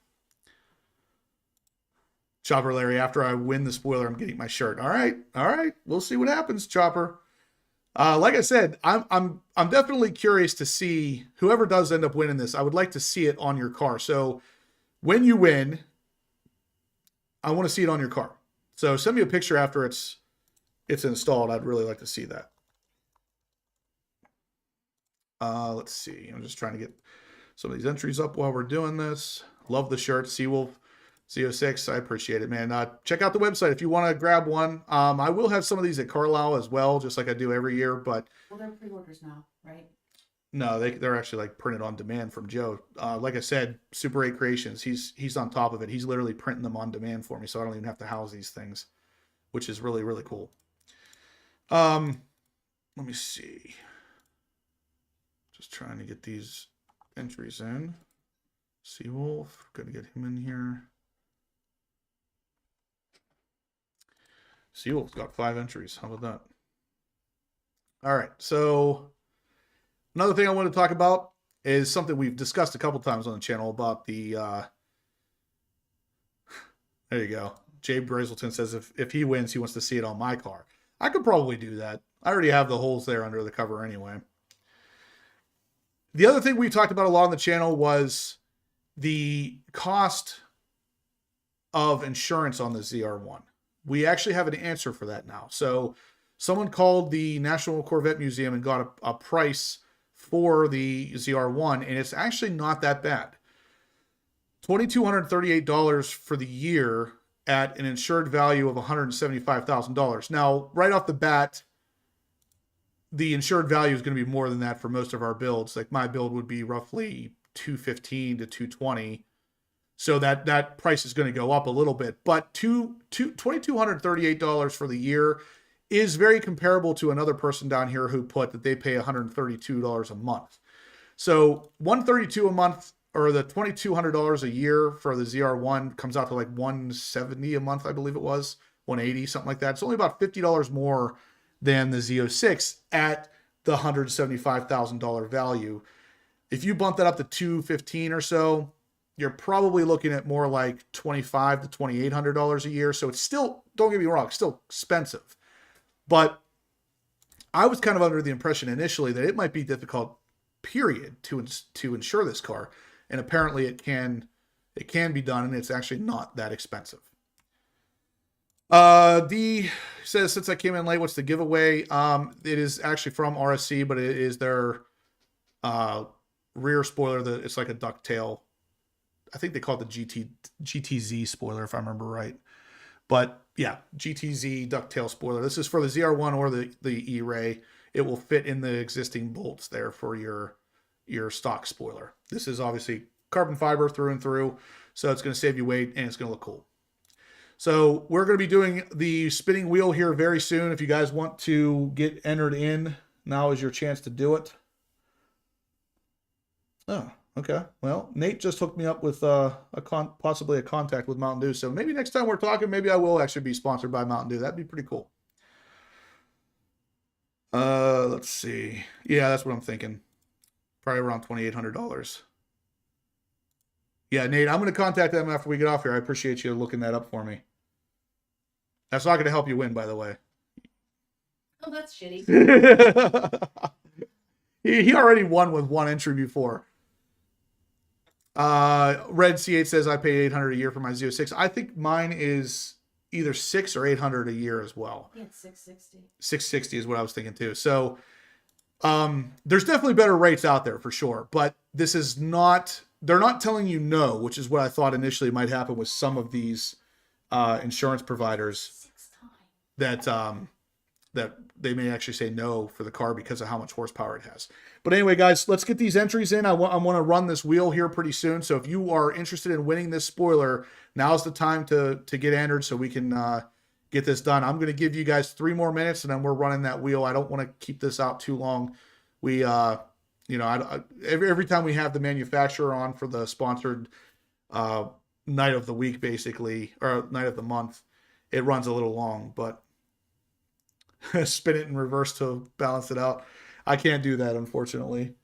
Chopper Larry, after I win the spoiler, I'm getting my shirt. All right. We'll see what happens, Chopper. Like I said, I'm definitely curious to see whoever does end up winning this. I would like to see it on your car. So when you win, I want to see it on your car. So send me a picture after it's installed. I'd really like to see that. Let's see. I'm just trying to get some of these entries up while we're doing this. Love the shirt. Seawolf Z06. I appreciate it, man. Check out the website if you want to grab one. I will have some of these at Carlisle as well, just like I do every year. But well, they're pre-orders now, right? No, they're actually like printed on demand from Joe. Like I said, Super 8 Creations, he's on top of it. He's literally printing them on demand for me, so I don't even have to house these things, which is really, really cool. Let me see. Just trying to get these entries in. Seawolf, gotta get him in here. Seawolf's got 5 entries. How about that? All right, so another thing I want to talk about is something we've discussed a couple times on the channel about the. There you go. Jay Brazelton says if he wins, he wants to see it on my car. I could probably do that. I already have the holes there under the cover anyway. The other thing we talked about a lot on the channel was the cost of insurance on the ZR1. We actually have an answer for that now. So someone called the National Corvette Museum and got a price for the ZR1, and it's actually not that bad. $2,238 for the year at an insured value of $175,000. Now, right off the bat, the insured value is going to be more than that for most of our builds. Like my build would be roughly $215 to $220. So that price is going to go up a little bit. But $2,238 for the year is very comparable to another person down here who put that they pay $132 a month. So $132 a month, or the $2,200 a year for the ZR1 comes out to like $170 a month, I believe it was, $180, something like that. It's only about $50 more than the Z06 at the $175,000 value. If you bump that up to $215 or so, you're probably looking at more like $2,500 to $2,800 a year. So it's still, don't get me wrong, it's still expensive. But I was kind of under the impression initially that it might be difficult, period, to insure this car. And apparently it can be done, and it's actually not that expensive. D says, since I came in late, what's the giveaway? It is actually from RSC, but it is their rear spoiler. It's like a ducktail. I think they call it the GTZ spoiler, if I remember right. But yeah, GTZ ducktail spoiler. This is for the ZR1 or the E-Ray. It will fit in the existing bolts there for your stock spoiler. This is obviously carbon fiber through and through, so it's going to save you weight and it's going to look cool. So we're going to be doing the spinning wheel here very soon. If you guys want to get entered in, now is your chance to do it. Oh, okay. Well, Nate just hooked me up with possibly a contact with Mountain Dew. So maybe next time we're talking, maybe I will actually be sponsored by Mountain Dew. That'd be pretty cool. Let's see. Yeah, that's what I'm thinking. Probably around $2,800. Yeah, Nate, I'm going to contact them after we get off here. I appreciate you looking that up for me. That's not going to help you win, by the way. Oh, that's shitty. He already won with one entry before. Red C8 says I pay $800 a year for my Z06. I think mine is either $600 or $800 a year as well. Yeah, it's $660. $660 is what I was thinking too. So there's definitely better rates out there for sure, but this is not, they're not telling you no, which is what I thought initially might happen with some of these insurance providers that they may actually say no for the car because of how much horsepower it has. But anyway, guys, let's get these entries in. I want to run this wheel here pretty soon. So if you are interested in winning this spoiler, now's the time to get entered so we can get this done. I'm going to give you guys 3 more minutes and then we're running that wheel. I don't want to keep this out too long. We, every time we have the manufacturer on for the sponsored night of the week, basically, or night of the month, it runs a little long, but spin it in reverse to balance it out. I can't do that, unfortunately.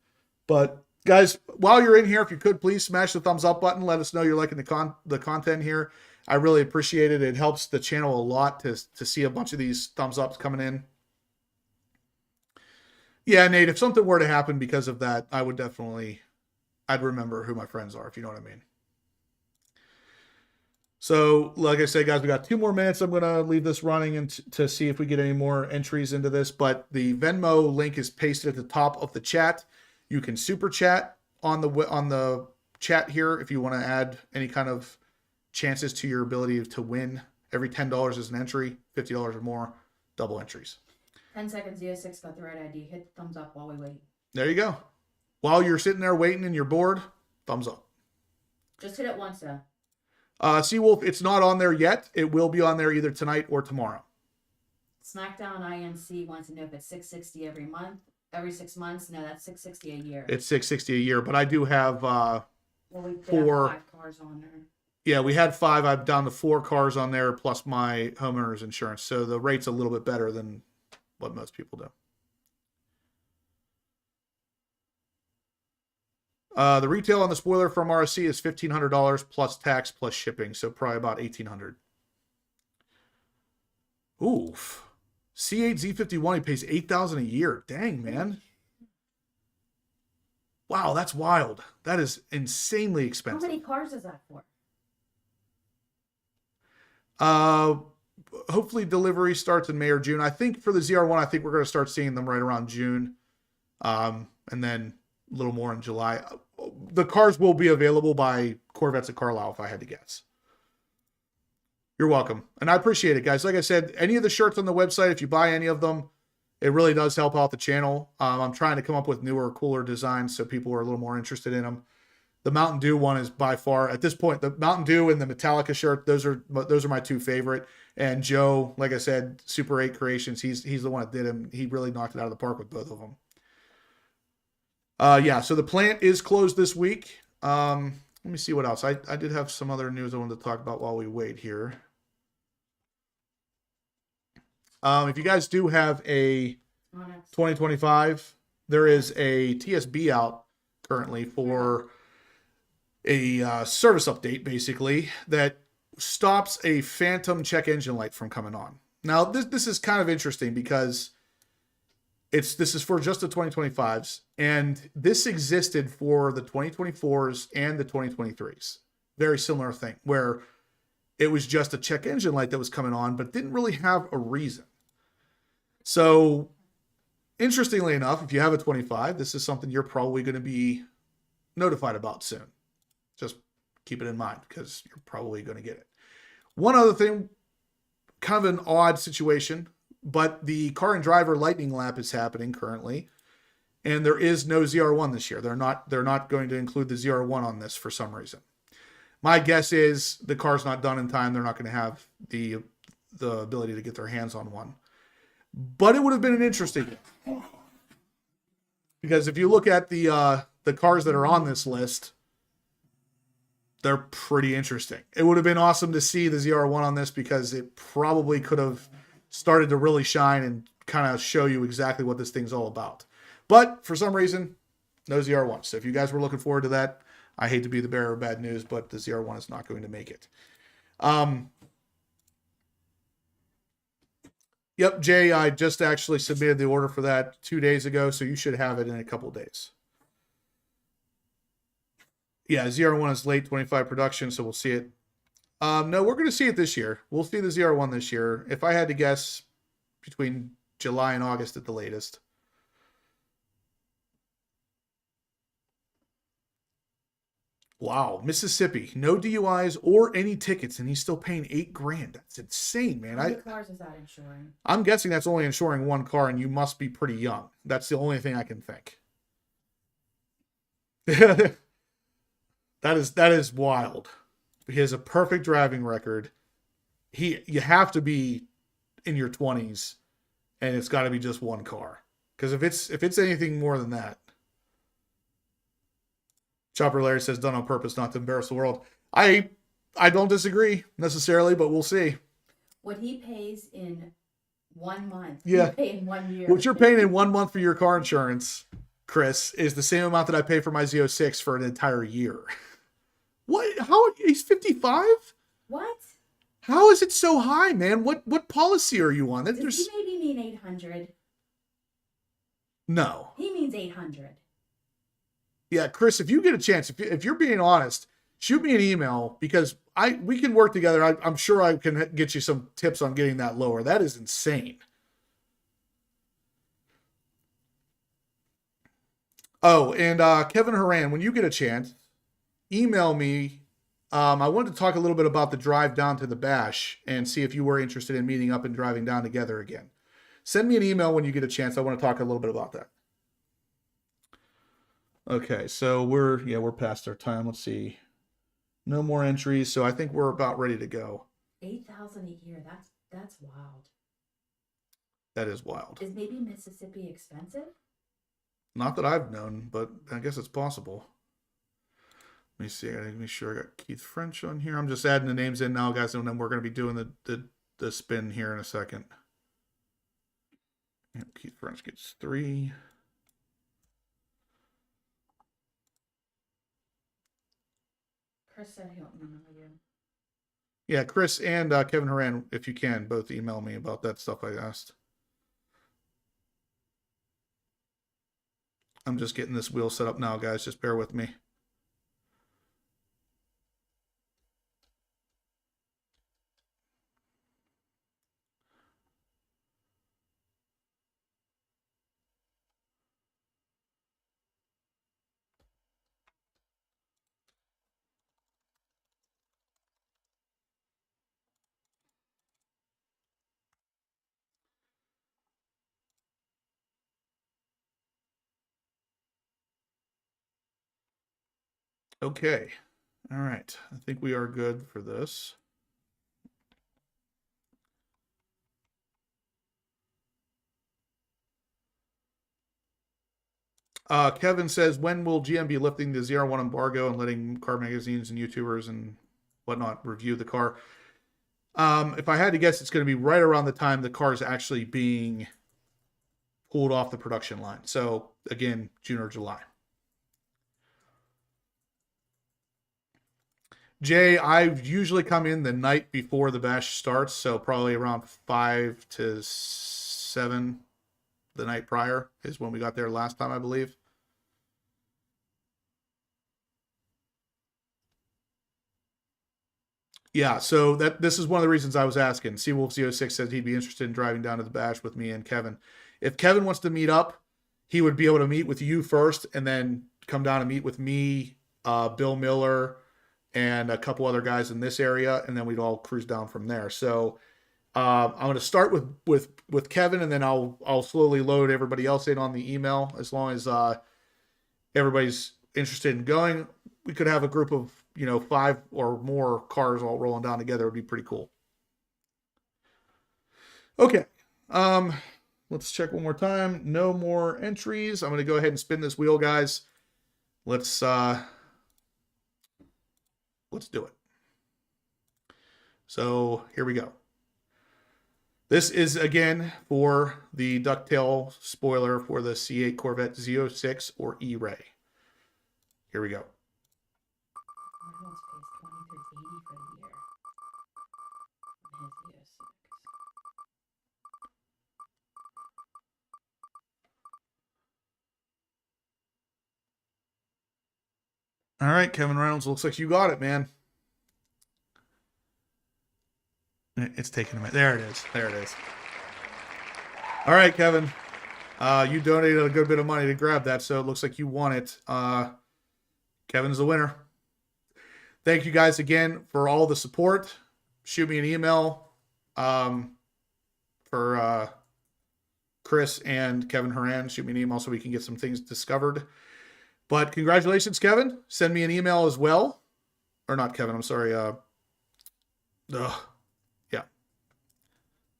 But guys, while you're in here, if you could please smash the thumbs up button. Let us know you're liking the content here. I really appreciate it. It helps the channel a lot to see a bunch of these thumbs ups coming in. Yeah, Nate, if something were to happen because of that, I'd remember who my friends are, if you know what I mean. So, like I said, guys, we got 2 more minutes. I'm going to leave this running and to see if we get any more entries into this. But the Venmo link is pasted at the top of the chat. You can super chat on the chat here if you want to add any kind of chances to your ability to win. Every $10 is an entry, $50 or more, double entries. 10 seconds, Z06 got the right ID. Hit the thumbs up while we wait. There you go. while you're sitting there waiting and you're bored, thumbs up. Just hit it once, though. Seawolf, it's not on there yet. It will be on there either tonight or tomorrow. SmackDown INC wants to know if it's $660 every month, every 6 months. No, that's $660 a year. It's $660 a year, but I do have well, we did 4. have 5 cars on there. Yeah, we had 5. I'm down to 4 cars on there plus my homeowner's insurance. So the rate's a little bit better than what most people do. The retail on the spoiler from RSC is $1,500 plus tax plus shipping, so probably about $1,800. Oof. C8 Z51, he pays $8,000 a year. Dang, man. Wow, that's wild. That is insanely How expensive. many cars is that for? Hopefully delivery starts in May or June. I think for the ZR1, I think we're going to start seeing them right around June. And then a little more in July. The cars will be available by Corvettes at Carlisle, if I had to guess. You're welcome. And I appreciate it, guys. Like I said, any of the shirts on the website, if you buy any of them, it really does help out the channel. I'm trying to come up with newer, cooler designs so people are a little more interested in them. The Mountain Dew one is by far, at this point, the Mountain Dew and the Metallica shirt, those are my 2 favorite. And Joe, like I said, Super 8 Creations, he's the one that did them. He really knocked it out of the park with both of them. Yeah, so the plant is closed this week. Let me see what else. I did have some other news I wanted to talk about while we wait here. If you guys do have a 2025, there is a TSB out currently for a service update, basically, that stops a phantom check engine light from coming on. Now, this is kind of interesting because this is for just the 2025s, and this existed for the 2024s and the 2023s. Very similar thing, where it was just a check engine light that was coming on, but didn't really have a reason. So, interestingly enough, if you have a 25, this is something you're probably going to be notified about soon. Just keep it in mind because you're probably going to get it. One other thing, kind of an odd situation, but the car and driver lightning lap is happening currently, and there is no ZR1 this year. They're not going to include the ZR1 on this for some reason. My guess is the car's not done in time. They're not going to have the ability to get their hands on one. But it would have been an interesting, because if you look at the cars that are on this list, they're pretty interesting. It would have been awesome to see the ZR1 on this because it probably could have started to really shine and kind of show you exactly what this thing's all about. But for some reason, no ZR1. So if you guys were looking forward to that, I hate to be the bearer of bad news, but the ZR1 is not going to make it. Yep, Jay, I just actually submitted the order for that 2 days ago, so you should have it in a couple days. Yeah, ZR1 is late 25 production, so we'll see it. No, we're going to see it this year. We'll see the ZR1 this year. If I had to guess, between July and August at the latest. Wow, Mississippi, no DUIs or any tickets, and he's still paying $8,000. That's insane, man. How many cars is that insuring? I'm guessing that's only insuring one car, and you must be pretty young. That's the only thing I can think. That is wild. He has a perfect driving record. You have to be in your 20s, and it's got to be just one car. Because if it's anything more than that. Chopper Larry says done on purpose, not to embarrass the world. I don't disagree necessarily, but we'll see. What he pays in 1 month, yeah, you pay in 1 year. What you're paying in 1 month for your car insurance, Chris, is the same amount that I pay for my Z06 for an entire year. What? How? He's 55? What? How is it so high, man? What policy are you on? Does he maybe mean 800? No. He means 800. Yeah, Chris, if you get a chance, if you're being honest, shoot me an email because we can work together. I'm sure I can get you some tips on getting that lower. That is insane. Oh, and Kevin Horan, when you get a chance, email me. I wanted to talk a little bit about the drive down to the bash and see if you were interested in meeting up and driving down together again. Send me an email when you get a chance. I want to talk a little bit about that. Okay, so we're past our time. Let's see. No more entries, so I think we're about ready to go. 8,000 a year. That's wild. That is wild. Is maybe Mississippi expensive? Not that I've known, but I guess it's possible. Let me see. I gotta make sure I got Keith French on here. I'm just adding the names in now, guys, and then we're gonna be doing the spin here in a second. And Keith French gets 3. Chris said he'll email you. Yeah, Chris and Kevin Horan, if you can, both email me about that stuff I asked. I'm just getting this wheel set up now, guys. Just bear with me. Okay. All right. I think we are good for this. Kevin says, when will GM be lifting the ZR1 embargo and letting car magazines and YouTubers and whatnot review the car? If I had to guess, it's going to be right around the time the car is actually being pulled off the production line. So, again, June or July. Jay, I usually come in the night before the bash starts, so probably around 5 to 7 the night prior is when we got there last time, I believe. Yeah, so this is one of the reasons I was asking. Seawolf06 said he'd be interested in driving down to the bash with me and Kevin. If Kevin wants to meet up, he would be able to meet with you first and then come down and meet with me, Bill Miller, and a couple other guys in this area, and then we'd all cruise down from there. So I'm going to start with Kevin, and then I'll slowly load everybody else in on the email. As long as everybody's interested in going, we could have a group of 5 or more cars all rolling down together. It would be pretty cool. Okay, let's check one more time. No more entries. I'm going to go ahead and spin this wheel, guys. Let's do it. So here we go. This is again for the ducktail spoiler for the C8 Corvette Z06 or E-Ray. Here we go. Reynolds pays $2,380 for the year on his Z06. All right, Kevin Reynolds, looks like you got it, man. It's taking a minute. There it is. There it is. All right, Kevin. You donated a good bit of money to grab that, so it looks like you won it. Kevin's the winner. Thank you guys again for all the support. Shoot me an email for Chris and Kevin Horan. Shoot me an email so we can get some things discovered. But congratulations, Kevin. Send me an email as well. Or not Kevin, I'm sorry. Yeah.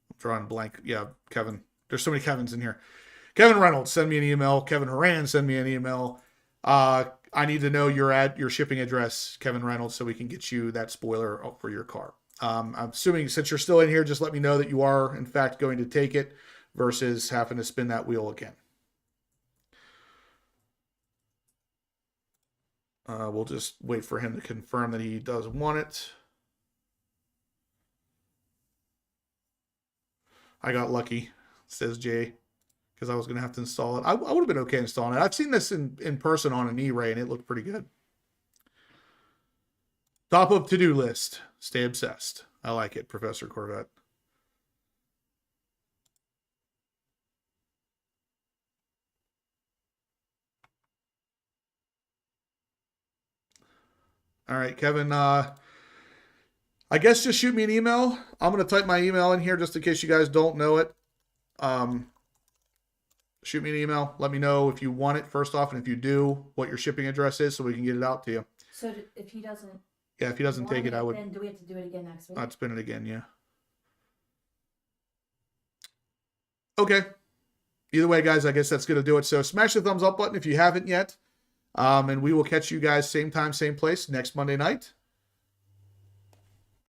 I'm drawing a blank. Yeah, Kevin. There's so many Kevins in here. Kevin Reynolds, send me an email. Kevin Horan, send me an email. I need to know your shipping address, Kevin Reynolds, so we can get you that spoiler for your car. I'm assuming since you're still in here, just let me know that you are, in fact, going to take it versus having to spin that wheel again. We'll just wait for him to confirm that he does want it. I got lucky, says Jay, because I was going to have to install it. I would have been okay installing it. I've seen this in person on an E-Ray, and it looked pretty good. Top of to-do list. Stay obsessed. I like it, Professor Corvette. All right, Kevin. I guess just shoot me an email. I'm going to type my email in here just in case you guys don't know it. shoot me an email. Let me know if you want it first off, and if you do, what your shipping address is, so we can get it out to you. So if he doesn't, Yeah, if he doesn't take it, I would. Then do we have to do it again next week? I'd spin it again. Yeah. Okay. Either way, guys, I guess that's going to do it. So smash the thumbs up button if you haven't yet. And we will catch you guys same time, same place next Monday night.